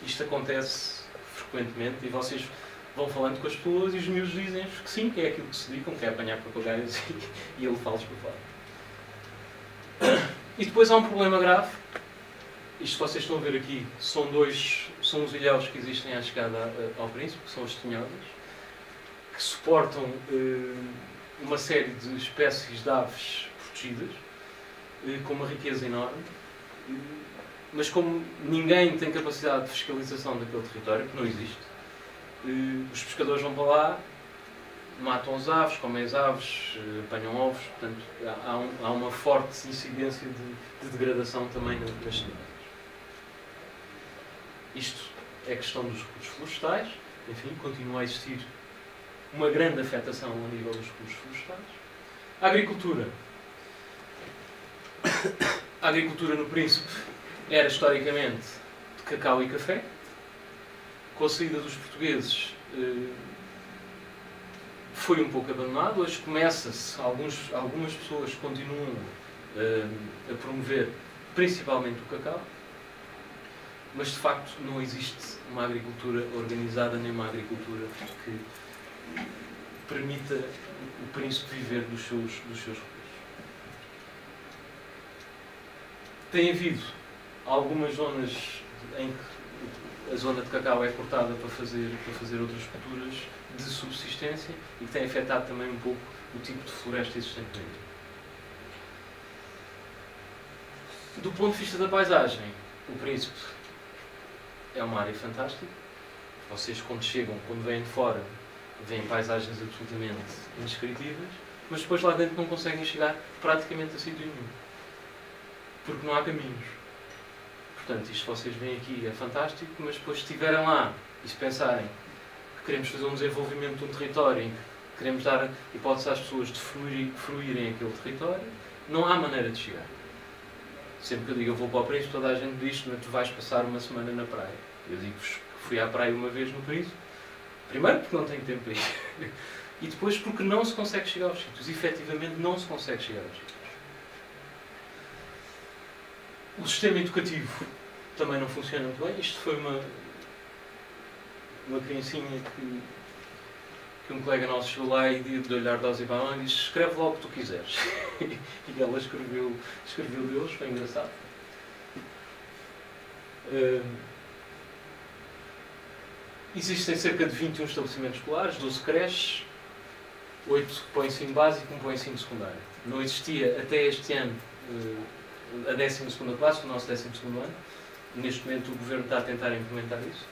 Isto acontece frequentemente e vocês vão falando com as pessoas e os miúdos dizem-vos que sim, que é aquilo que se dedicam, que é apanhar papagaios e ele fala-los para fora. E depois há um problema grave. Isto que vocês estão a ver aqui são os ilhéus que existem à chegada ao Príncipe, que são as tinhodas, que suportam uma série de espécies de aves protegidas, com uma riqueza enorme, mas como ninguém tem capacidade de fiscalização daquele território, que não existe, os pescadores vão para lá, matam as aves, comem as aves, apanham ovos, portanto há uma forte incidência de degradação também nas cidades. Isto é a questão dos recursos florestais. Enfim, continua a existir uma grande afetação ao nível dos recursos florestais. A agricultura. A agricultura no Príncipe era historicamente de cacau e café. Com a saída dos portugueses foi um pouco abandonado. Hoje começa-se, algumas pessoas continuam a promover principalmente o cacau, mas de facto não existe uma agricultura organizada nem uma agricultura que permita o Príncipe viver dos seus recursos. Tem havido algumas zonas em que a zona de cacau é cortada para fazer outras culturas de subsistência e que tem afetado também um pouco o tipo de floresta existente na ilha. Do ponto de vista da paisagem, o Príncipe é uma área fantástica. Vocês, quando vêm de fora, veem paisagens absolutamente indescritíveis, mas depois lá dentro não conseguem chegar praticamente a sítio nenhum, porque não há caminhos. Portanto, isto vocês veem aqui é fantástico, mas depois se estiverem lá e se pensarem que queremos fazer um desenvolvimento de um território em que queremos dar hipótese às pessoas de fruírem aquele território, não há maneira de chegar. Sempre que eu digo eu vou para o Príncipe, toda a gente diz que tu vais passar uma semana na praia. Eu digo-vos que fui à praia uma vez no Príncipe. Primeiro porque não tenho tempo para ir. E depois porque não se consegue chegar aos sítios. Efetivamente não se consegue chegar aos sítios. O sistema educativo também não funciona muito bem. Isto foi uma criancinha que um colega nosso chegou lá e deu-lhe a dose para a mão e disse: escreve logo o que tu quiseres. E ela escreveu Deus, foi engraçado. Existem cerca de 21 estabelecimentos escolares, 12 creches, 8 para o ensino básico e 1 para o ensino secundário. Não existia até este ano a 12ª classe, o nosso 12º ano. Neste momento o Governo está a tentar implementar isso.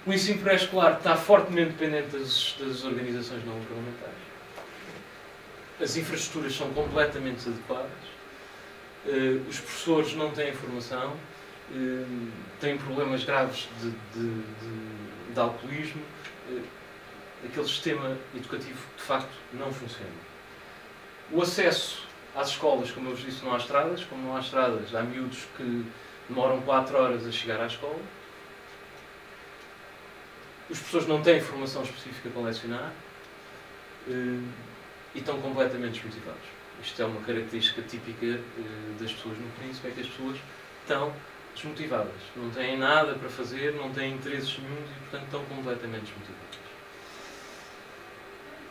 O ensino pré-escolar está fortemente dependente das organizações não governamentais. As infraestruturas são completamente desadequadas. Os professores não têm formação. Têm problemas graves de alcoolismo. Aquele sistema educativo, de facto, não funciona. O acesso às escolas, como eu vos disse, não há estradas. Como não há estradas, há miúdos que demoram 4 horas a chegar à escola. Os professores não têm formação específica para lecionar e estão completamente desmotivados. Isto é uma característica típica das pessoas no Príncipe, é que as pessoas estão desmotivadas. Não têm nada para fazer, não têm interesses nenhuns e, portanto, estão completamente desmotivadas.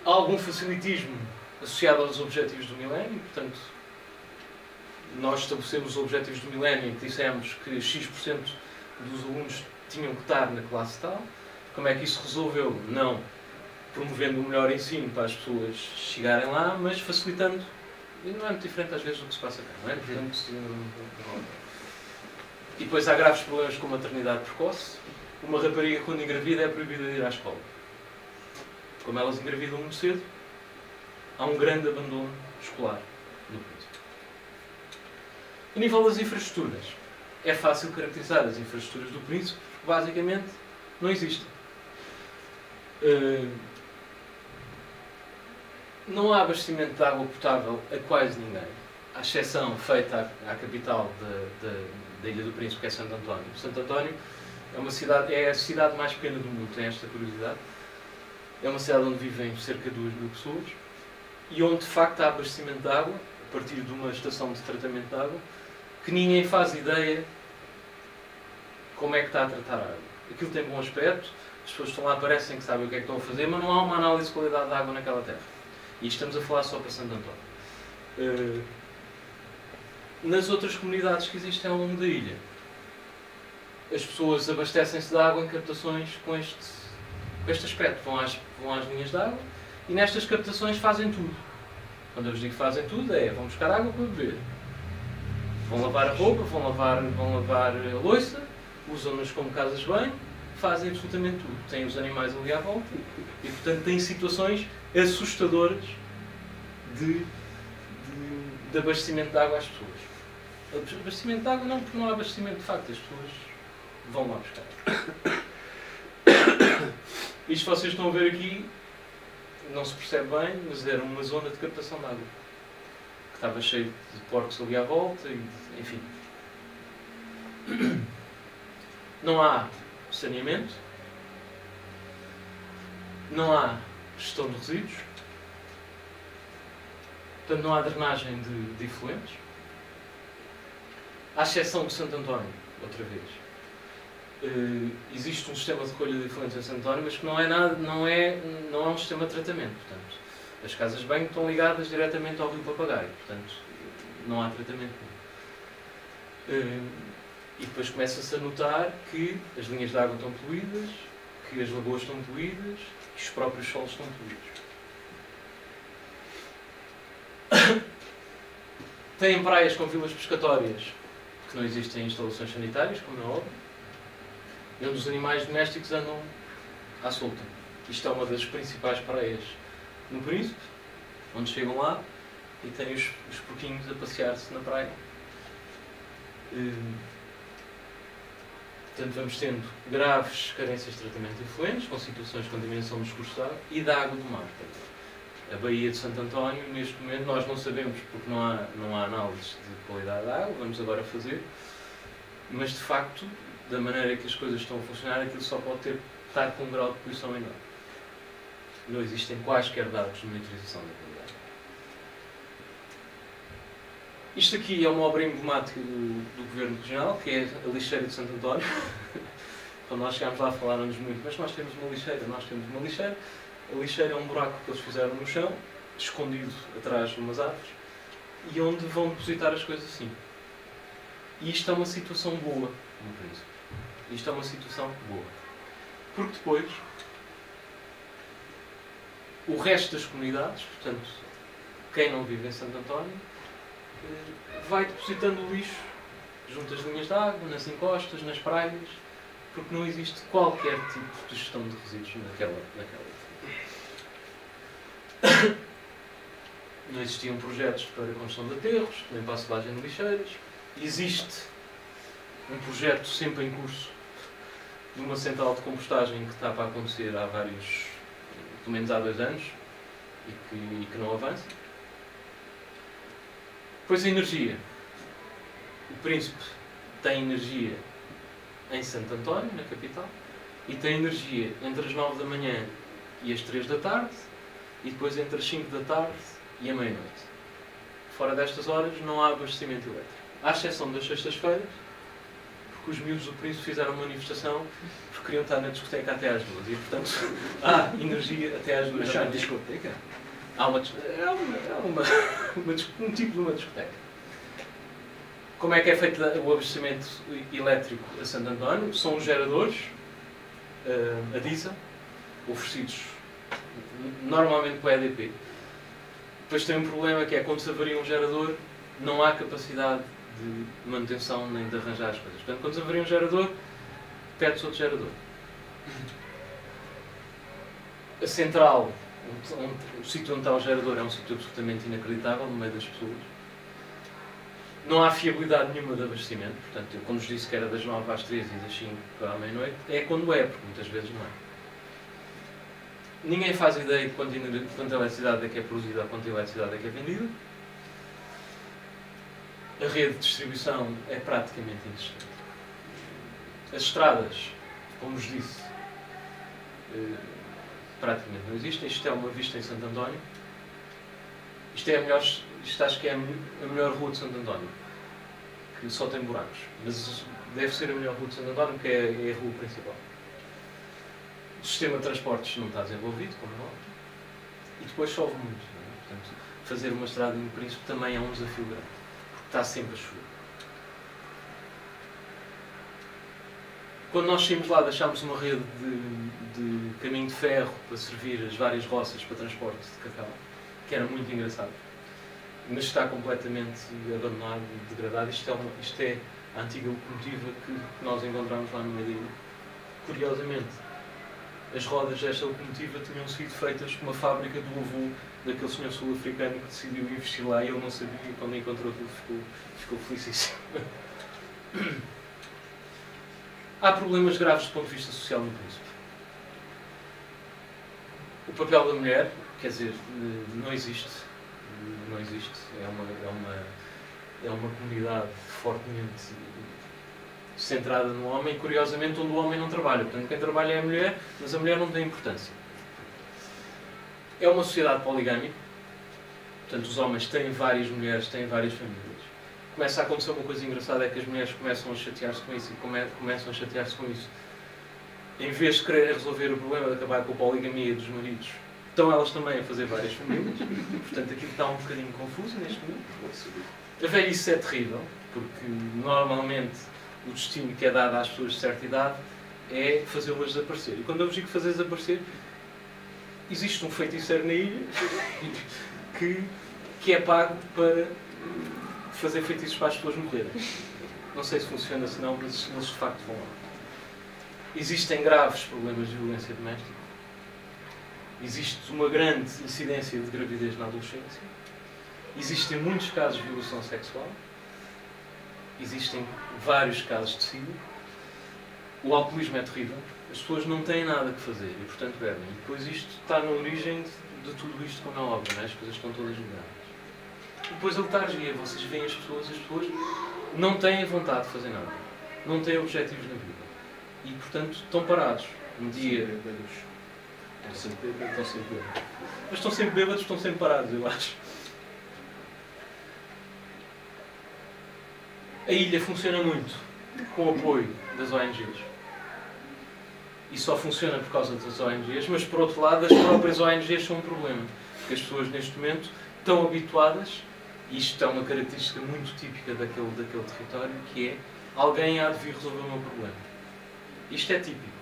Há algum facilitismo associado aos objetivos do milénio, portanto, nós estabelecemos os objetivos do milénio e dissemos que X% dos alunos tinham que estar na classe tal. Como é que isso resolveu? Não promovendo o melhor ensino para as pessoas chegarem lá, mas facilitando. E não é muito diferente às vezes do que se passa cá, não é? Portanto, e depois há graves problemas com maternidade precoce. Uma rapariga, quando engravida, é proibida de ir à escola. Como elas engravidam muito cedo, há um grande abandono escolar no Príncipe. A nível das infraestruturas, é fácil caracterizar as infraestruturas do Príncipe, porque basicamente não existem. Não há abastecimento de água potável a quase ninguém, à exceção feita à capital da Ilha do Príncipe, que é Santo António. Santo António é a cidade mais pequena do mundo, tem esta curiosidade. É uma cidade onde vivem cerca de 2.000 pessoas e onde de facto há abastecimento de água, a partir de uma estação de tratamento de água, que ninguém faz ideia como é que está a tratar a água. Aquilo tem bom aspecto, as pessoas estão lá, parecem que sabem o que é que estão a fazer, mas não há uma análise de qualidade de água naquela terra. E estamos a falar só para Santo António. Nas outras comunidades que existem ao longo da ilha, as pessoas abastecem-se de água em captações com este aspecto. Vão às linhas de água e nestas captações fazem tudo. Quando eu vos digo fazem tudo, vão buscar água para beber. Vão lavar a roupa, vão lavar a louça, usam-nas como casas de banho, fazem absolutamente tudo. Têm os animais ali à volta e, portanto, têm situações assustadoras de abastecimento de água às pessoas. Abastecimento de água não, porque não há abastecimento de facto, as pessoas vão lá buscar. Isto que vocês estão a ver aqui não se percebe bem, mas era uma zona de captação de água que estava cheio de porcos ali à volta e, enfim. Não há saneamento, não há gestão de resíduos, portanto não há drenagem de efluentes, à exceção de Santo António, outra vez. Existe um sistema de recolha de efluentes em Santo António, mas que não é um sistema de tratamento. Portanto, as casas de banho estão ligadas diretamente ao rio Papagaio, portanto não há tratamento nenhum. E depois começa-se a notar que as linhas de água estão poluídas, que as lagoas estão poluídas, que os próprios solos estão poluídos. Têm praias com vilas pescatórias que não existem instalações sanitárias, como é óbvio, e onde os animais domésticos andam à solta. Isto é uma das principais praias no Príncipe, onde chegam lá e têm os porquinhos a passear-se na praia. Portanto, vamos tendo graves carências de tratamento de efluentes, com situações de contaminação dos cursos de água e da água do mar. A Baía de Santo António, neste momento, nós não sabemos porque não há análise de qualidade da água, vamos agora fazer, mas de facto, da maneira que as coisas estão a funcionar, aquilo só pode estar com um grau de poluição enorme. Não existem quaisquer dados de monitorização da qualidade. Isto aqui é uma obra emblemática do Governo Regional, que é a lixeira de Santo António. Quando nós chegámos lá falaram-nos muito, mas nós temos uma lixeira, A lixeira é um buraco que eles fizeram no chão, escondido atrás de umas árvores, e onde vão depositar as coisas assim. E isto é uma situação boa, no princípio. Isto é uma situação boa. Porque depois, o resto das comunidades, portanto, quem não vive em Santo António, vai depositando o lixo junto às linhas de água, nas encostas, nas praias, porque não existe qualquer tipo de gestão de resíduos naquela. Não existiam projetos para a construção de aterros, nem para a selagem de lixeiras. Existe um projeto sempre em curso de uma central de compostagem que está para acontecer há vários, pelo menos há 2 anos, e que não avança. Depois a energia. O Príncipe tem energia em Santo António, na capital, e tem energia entre as 9 da manhã e as 3 da tarde, e depois entre as 5 da tarde e a meia-noite. Fora destas horas não há abastecimento elétrico. À exceção das sextas-feiras, porque os miúdos do Príncipe fizeram uma manifestação porque queriam estar na discoteca até às 2 e, portanto, há energia até às 2 Mas da há manhã. discoteca? Há um tipo de uma discoteca. Como é que é feito o abastecimento elétrico a Santo António? São os geradores, a diesel, oferecidos normalmente pela EDP. Depois tem um problema que é quando se avaria um gerador, não há capacidade de manutenção nem de arranjar as coisas. Portanto, quando se avaria um gerador, pede-se outro gerador. A central, o sítio onde está o gerador, é um sítio absolutamente inacreditável no meio das pessoas. Não há fiabilidade nenhuma de abastecimento. Portanto, eu quando vos disse que era das 9 às 13 e das 5 à meia-noite, é quando é, porque muitas vezes não é. Ninguém faz ideia de quanta eletricidade é que é produzida ou quanta eletricidade é que é vendida. A rede de distribuição é praticamente inexistente. As estradas, como vos disse, praticamente não existem. Isto é uma vista em Santo António. Isto acho que é a melhor rua de Santo António, que só tem buracos. Mas deve ser a melhor rua de Santo António, porque é a rua principal. O sistema de transportes não está desenvolvido, como é óbvio. E depois chove muito. Não é? Portanto, fazer uma estrada no Príncipe também é um desafio grande, porque está sempre a chover. Quando nós saímos lá, deixámos uma rede de caminho de ferro para servir as várias roças para transporte de cacau, que era muito engraçado. Mas está completamente abandonado e degradado. Isto é a antiga locomotiva que nós encontramos lá no meio da ilha. Curiosamente, as rodas desta locomotiva tinham sido feitas por uma fábrica do avô daquele senhor sul-africano que decidiu investir lá e ele não sabia, e quando encontrou aquilo ficou felicíssimo. Há problemas graves do ponto de vista social no Príncipe. O papel da mulher, quer dizer, não existe. Não existe. É uma comunidade fortemente centrada no homem e, curiosamente, onde o homem não trabalha. Portanto, quem trabalha é a mulher, mas a mulher não tem importância. É uma sociedade poligâmica. Portanto, os homens têm várias mulheres, têm várias famílias. Começa a acontecer uma coisa engraçada, é que as mulheres começam a chatear-se com isso e começam a chatear-se com isso. Em vez de quererem resolver o problema de acabar com a poligamia dos maridos, estão elas também a fazer várias famílias. Portanto, aquilo está um bocadinho confuso neste momento. A velhice é terrível, porque normalmente o destino que é dado às pessoas de certa idade é fazê-las desaparecer. E quando eu vos digo fazer desaparecer, existe um feiticeiro na ilha que é pago para fazer feitiços para as pessoas morrerem. Não sei se funciona assim não, mas eles de facto vão lá. Existem graves problemas de violência doméstica. Existe uma grande incidência de gravidez na adolescência. Existem muitos casos de violação sexual. Existem vários casos de SIDA. O alcoolismo é terrível. As pessoas não têm nada que fazer e, portanto, bebem. E depois isto está na origem de tudo isto, como é óbvio, não é? As coisas estão todas ligadas. Depois a letargia, vocês veem as pessoas não têm vontade de fazer nada, não têm objetivos na vida e, portanto, estão parados. Um dia... Estão sempre bêbados. Mas estão sempre bêbados, estão sempre parados, eu acho. A ilha funciona muito com o apoio das ONGs. E só funciona por causa das ONGs, mas por outro lado as próprias ONGs são um problema. Porque as pessoas neste momento estão habituadas, e isto é uma característica muito típica daquele território, que é alguém há de vir resolver o meu problema. Isto é típico.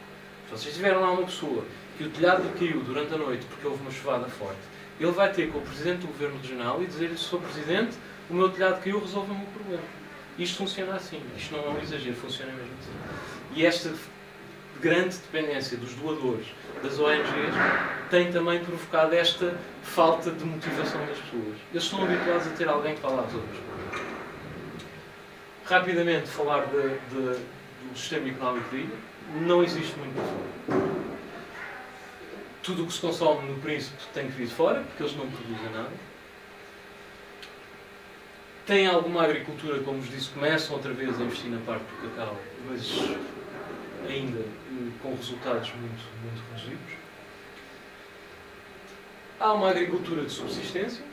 Se vocês tiverem lá uma pessoa que o telhado lhe caiu durante a noite porque houve uma chuvada forte, ele vai ter com o Presidente do Governo Regional e dizer-lhe: Sr. Presidente, o meu telhado caiu, resolva o meu problema. Isto funciona assim. Isto não é um exagero, funciona mesmo assim. E esta grande dependência dos doadores, das ONGs, tem também provocado esta falta de motivação das pessoas. Eles estão habituados a ter alguém que fala às outras. Rapidamente falar do sistema económico da ilha. Não existe muito fora. Tudo o que se consome no Príncipe tem que vir de fora, porque eles não produzem nada. Tem alguma agricultura, como vos disse, começam outra vez a investir na parte do cacau, mas ainda com resultados muito reduzidos. Há uma agricultura de subsistência.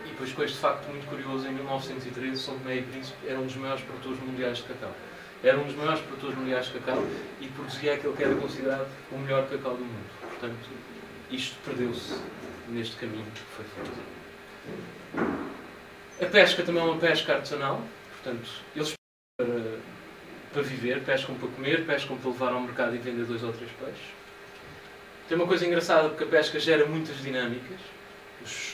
E depois, com este facto muito curioso, em 1913, São Tomé e Príncipe era um dos maiores produtores mundiais de cacau. Era um dos maiores produtores mundiais de cacau e produzia aquele que era considerado o melhor cacau do mundo. Portanto, isto perdeu-se neste caminho que foi feito. A pesca também é uma pesca artesanal. Portanto, eles para viver, pescam para comer, pescam para levar ao mercado e vender 2 ou 3 peixes. Tem uma coisa engraçada, porque a pesca gera muitas dinâmicas.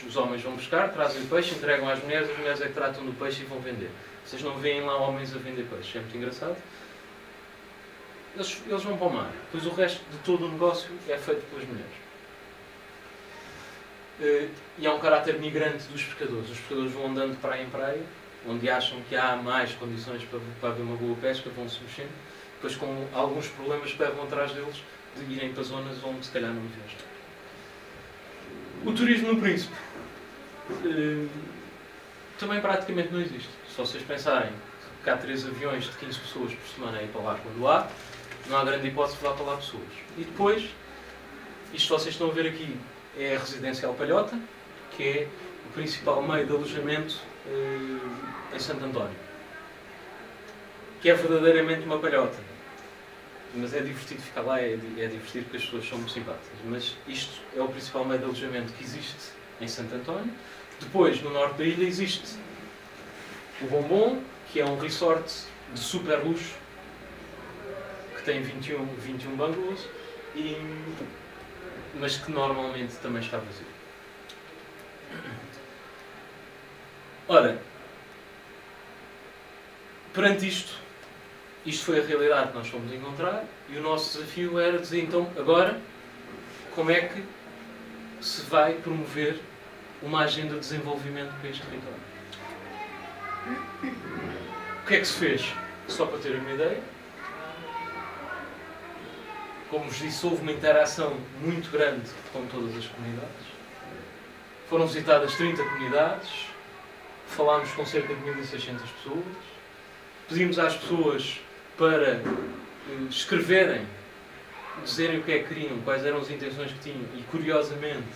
Os homens vão pescar, trazem o peixe, entregam às mulheres é que tratam do peixe e vão vender. Vocês não veem lá homens a vender peixe, é muito engraçado. Eles vão para o mar, depois o resto de todo o negócio é feito pelas mulheres. E há um caráter migrante dos pescadores. Os pescadores vão andando de praia em praia, onde acham que há mais condições para haver uma boa pesca, vão-se mexendo, depois com alguns problemas que levam atrás deles de irem para zonas onde se calhar não deviam estar. O turismo no Príncipe também praticamente não existe. Se vocês pensarem que há 3 aviões de 15 pessoas por semana a ir para lá quando há, não há grande hipótese de vá para lá pessoas. E depois, isto que vocês estão a ver aqui é a Residencial Palhota, que é o principal meio de alojamento em Santo António. Que é verdadeiramente uma palhota. Mas é divertido ficar lá, é divertido porque as pessoas são muito simpáticas. Mas isto é o principal meio de alojamento que existe em Santo António. Depois, no norte da ilha, existe o Bombom, que é um resort de super luxo, que tem 21 bungalows, mas que normalmente também está vazio. Ora, perante isto foi a realidade que nós fomos encontrar e o nosso desafio era dizer, então, agora, como é que se vai promover uma agenda de desenvolvimento para este território? O que é que se fez? Só para ter uma ideia, como vos disse, houve uma interação muito grande com todas as comunidades. Foram visitadas 30 comunidades, falámos com cerca de 1.600 pessoas, pedimos às pessoas para escreverem, dizerem o que é que queriam, quais eram as intenções que tinham, e curiosamente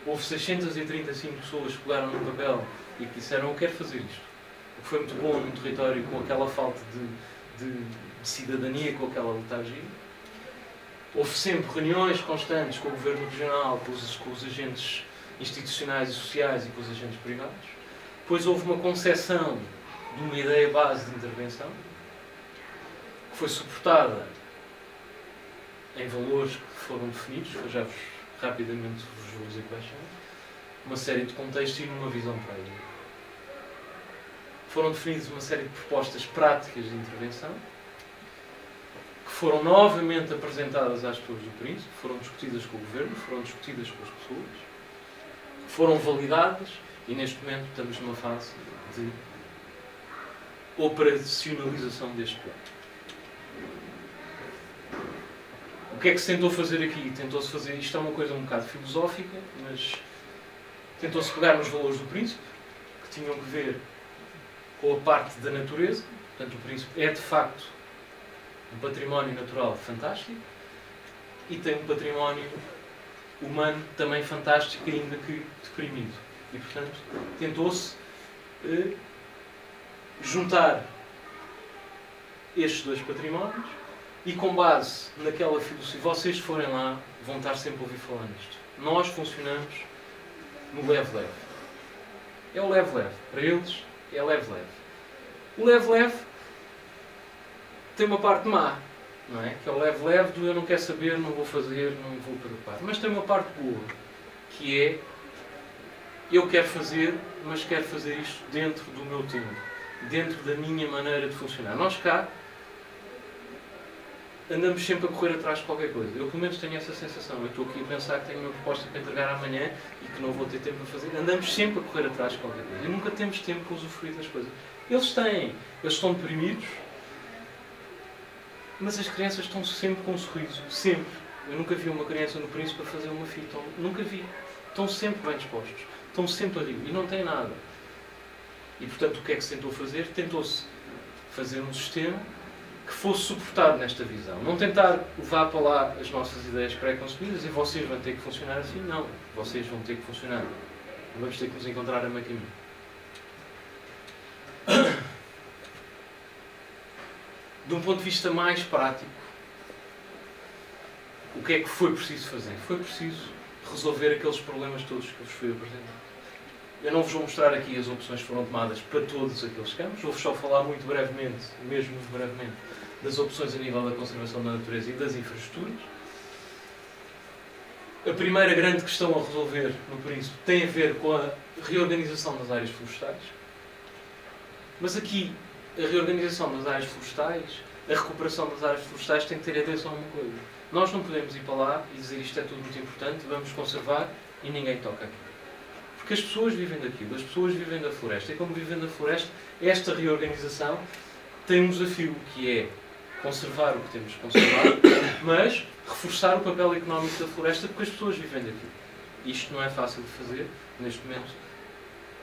houve 635 pessoas que pegaram no papel e que disseram: eu quero fazer isto. O que foi muito bom num território com aquela falta de cidadania, com aquela letargia. Houve sempre reuniões constantes com o Governo Regional, com os agentes institucionais e sociais e com os agentes privados. Depois houve uma concepção de uma ideia base de intervenção, que foi suportada em valores que foram definidos, eu já rapidamente vos vou dizer quais são, uma série de contextos e uma visão para a ilha. Foram definidas uma série de propostas práticas de intervenção, que foram novamente apresentadas às pessoas do Príncipe, foram discutidas com o Governo, foram discutidas com as pessoas, foram validadas e neste momento estamos numa fase de operacionalização deste plano. O que é que se tentou fazer aqui? Tentou-se fazer, isto é uma coisa um bocado filosófica, mas tentou-se pegar nos valores do príncipe, que tinham que ver com a parte da natureza. Portanto, o príncipe é de facto um património natural fantástico e tem um património humano também fantástico, ainda que deprimido. E, portanto, tentou-se juntar estes dois patrimónios e, com base naquela filosofia, vocês se forem lá, vão estar sempre a ouvir falar nisto. Nós funcionamos no leve-leve. É o leve-leve. Para eles, é leve-leve. O leve-leve tem uma parte má, não é? Que é o leve-leve do eu não quero saber, não vou fazer, não me vou preocupar. Mas tem uma parte boa, que é eu quero fazer, mas quero fazer isto dentro do meu tempo, dentro da minha maneira de funcionar. Nós cá andamos sempre a correr atrás de qualquer coisa. Eu pelo menos tenho essa sensação. Eu estou aqui a pensar que tenho uma proposta para entregar amanhã e que não vou ter tempo para fazer. Andamos sempre a correr atrás de qualquer coisa. E nunca temos tempo para usufruir das coisas. Eles têm. Eles estão deprimidos. Mas as crianças estão sempre com um sorriso. Sempre. Eu nunca vi uma criança no Príncipe a fazer uma fita. Nunca vi. Estão sempre bem dispostos. Estão sempre a rir. E não têm nada. E portanto o que é que se tentou fazer? Tentou-se fazer um sistema que fosse suportado nesta visão. Não tentar levar para lá as nossas ideias pré-concebidas e vocês vão ter que funcionar assim. Não. Vocês vão ter que funcionar. Vamos ter que nos encontrar a meio caminho. De um ponto de vista mais prático, o que é que foi preciso fazer? Foi preciso resolver aqueles problemas todos que eu vos fui apresentando. Eu não vos vou mostrar aqui as opções que foram tomadas para todos aqueles campos. Vou-vos só falar muito brevemente, mesmo muito brevemente, das opções a nível da conservação da natureza e das infraestruturas. A primeira grande questão a resolver no Príncipe tem a ver com a reorganização das áreas florestais. Mas aqui, a reorganização das áreas florestais, a recuperação das áreas florestais tem que ter atenção a uma coisa. Nós não podemos ir para lá e dizer isto é tudo muito importante, vamos conservar e ninguém toca aqui. Porque as pessoas vivem daquilo, as pessoas vivem da floresta. E como vivem da floresta, esta reorganização tem um desafio que é conservar o que temos de conservar, mas reforçar o papel económico da floresta porque as pessoas vivem daquilo. Isto não é fácil de fazer, neste momento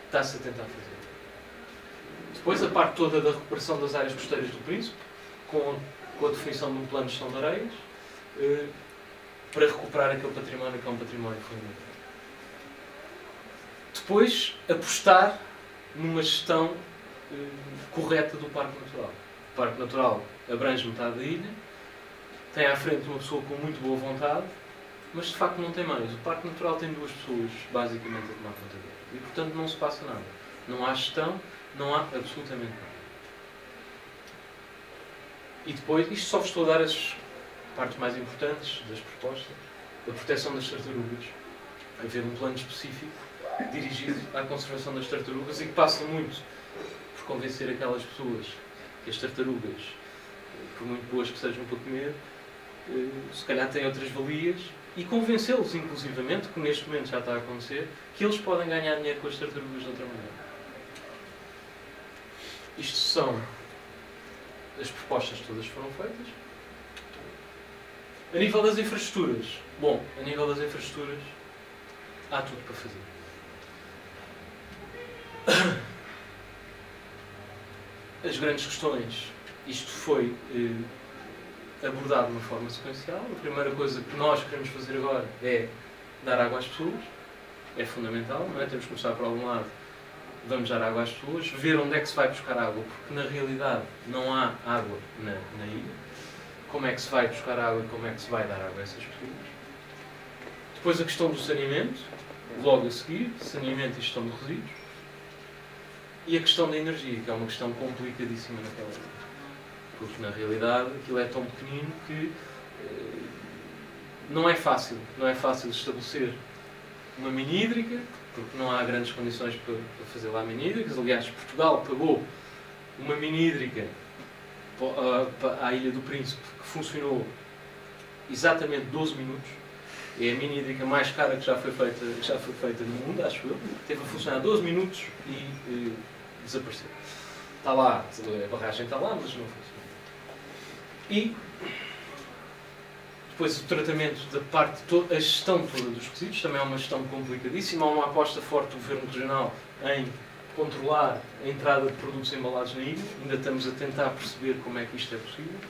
está-se a tentar fazer. Depois a parte toda da recuperação das áreas costeiras do Príncipe, com a definição de um plano de gestão de areias, para recuperar aquele património que é um património fundamental. Depois, apostar numa gestão correta do Parque Natural. O Parque Natural abrange metade da ilha, tem à frente uma pessoa com muito boa vontade, mas de facto não tem mais. O Parque Natural tem duas pessoas, basicamente, a tomar conta dele. E, portanto, não se passa nada. Não há gestão, não há absolutamente nada. E depois, isto só vos estou a dar as partes mais importantes das propostas. A proteção das tartarugas. Haver um plano específico dirigido à conservação das tartarugas e que passa muito por convencer aquelas pessoas que as tartarugas, por muito boas que sejam para comer, se calhar têm outras valias, e convencê-los, inclusivamente, que neste momento já está a acontecer, que eles podem ganhar dinheiro com as tartarugas de outra maneira. Isto são as propostas que todas foram feitas. A nível das infraestruturas, bom, a nível das infraestruturas há tudo para fazer. As grandes questões, isto foi abordado de uma forma sequencial. A primeira coisa que nós queremos fazer agora é dar água às pessoas. É fundamental, não é? Temos que começar por algum lado. Vamos dar água às pessoas, ver onde é que se vai buscar água, porque na realidade não há água na ilha. Como é que se vai buscar água e como é que se vai dar água a essas pessoas. Depois a questão do saneamento, logo a seguir, saneamento e gestão de resíduos. E a questão da energia, que é uma questão complicadíssima naquela ilha. Porque na realidade aquilo é tão pequenino que não é fácil estabelecer uma mini hídrica, porque não há grandes condições para fazer lá mini hídricas. Aliás, Portugal pagou uma mini hídrica à Ilha do Príncipe que funcionou exatamente 12 minutos. É a mini hídrica mais cara que já foi feita no mundo, acho eu. Teve a funcionar 12 minutos e desapareceu. Está lá, a barragem está lá, mas não funciona. E Depois o tratamento da parte, a gestão toda dos resíduos, também é uma gestão complicadíssima. Há uma aposta forte do Governo Regional em controlar a entrada de produtos embalados na ilha. Ainda estamos a tentar perceber como é que isto é possível.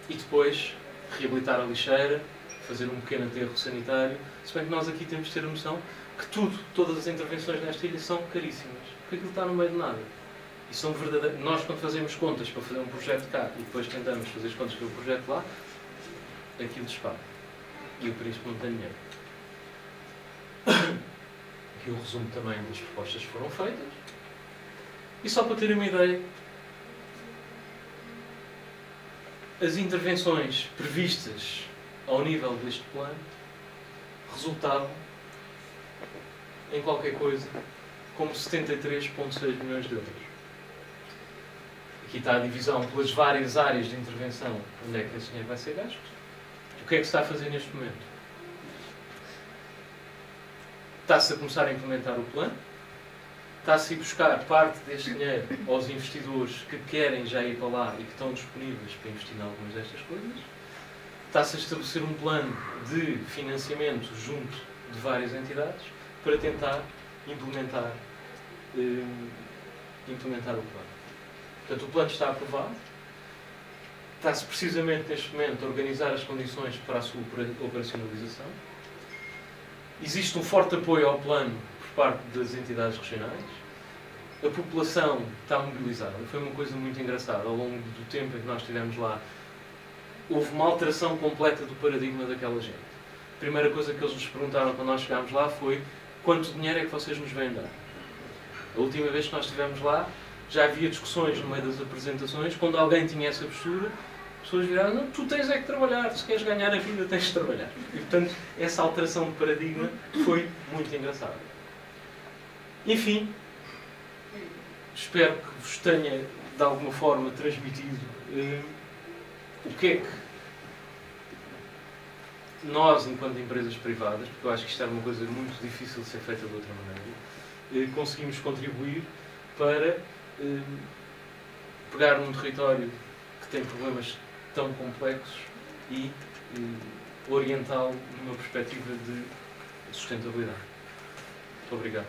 E depois reabilitar a lixeira, fazer um pequeno aterro sanitário. Se bem que nós aqui temos de ter a noção que todas as intervenções nesta ilha são caríssimas, porque aquilo está no meio de nada. E são verdadeiras. Nós, quando fazemos contas para fazer um projeto cá e depois tentamos fazer as contas para o projeto lá, aquilo dispara. E o príncipe não tem dinheiro. E o resumo também das propostas que foram feitas. E só para terem uma ideia, as intervenções previstas ao nível deste plano resultavam em qualquer coisa como 73,6 milhões de euros. Aqui está a divisão pelas várias áreas de intervenção onde é que esse dinheiro vai ser gasto. O que é que se está a fazer neste momento? Está-se a começar a implementar o plano, está-se a buscar parte deste dinheiro aos investidores que querem já ir para lá e que estão disponíveis para investir em algumas destas coisas, está-se a estabelecer um plano de financiamento junto de várias entidades para tentar implementar o plano. Portanto, o plano está aprovado, está-se precisamente neste momento a organizar as condições para a sua operacionalização. Existe um forte apoio ao plano por parte das entidades regionais. A população está mobilizada. Foi uma coisa muito engraçada. Ao longo do tempo em que nós estivemos lá, houve uma alteração completa do paradigma daquela gente. A primeira coisa que eles nos perguntaram quando nós chegámos lá foi: quanto dinheiro é que vocês nos vêm dar? A última vez que nós estivemos lá, já havia discussões no meio das apresentações. Quando alguém tinha essa postura, as pessoas viraram: não, tu tens é que trabalhar, se queres ganhar a vida tens de trabalhar. E portanto, essa alteração de paradigma foi muito engraçada. Enfim, espero que vos tenha de alguma forma transmitido o que é que nós, enquanto empresas privadas, porque eu acho que isto era uma coisa muito difícil de ser feita de outra maneira, conseguimos contribuir para pegar num território que tem problemas tão complexos e orientá-lo numa perspectiva de sustentabilidade. Muito obrigado.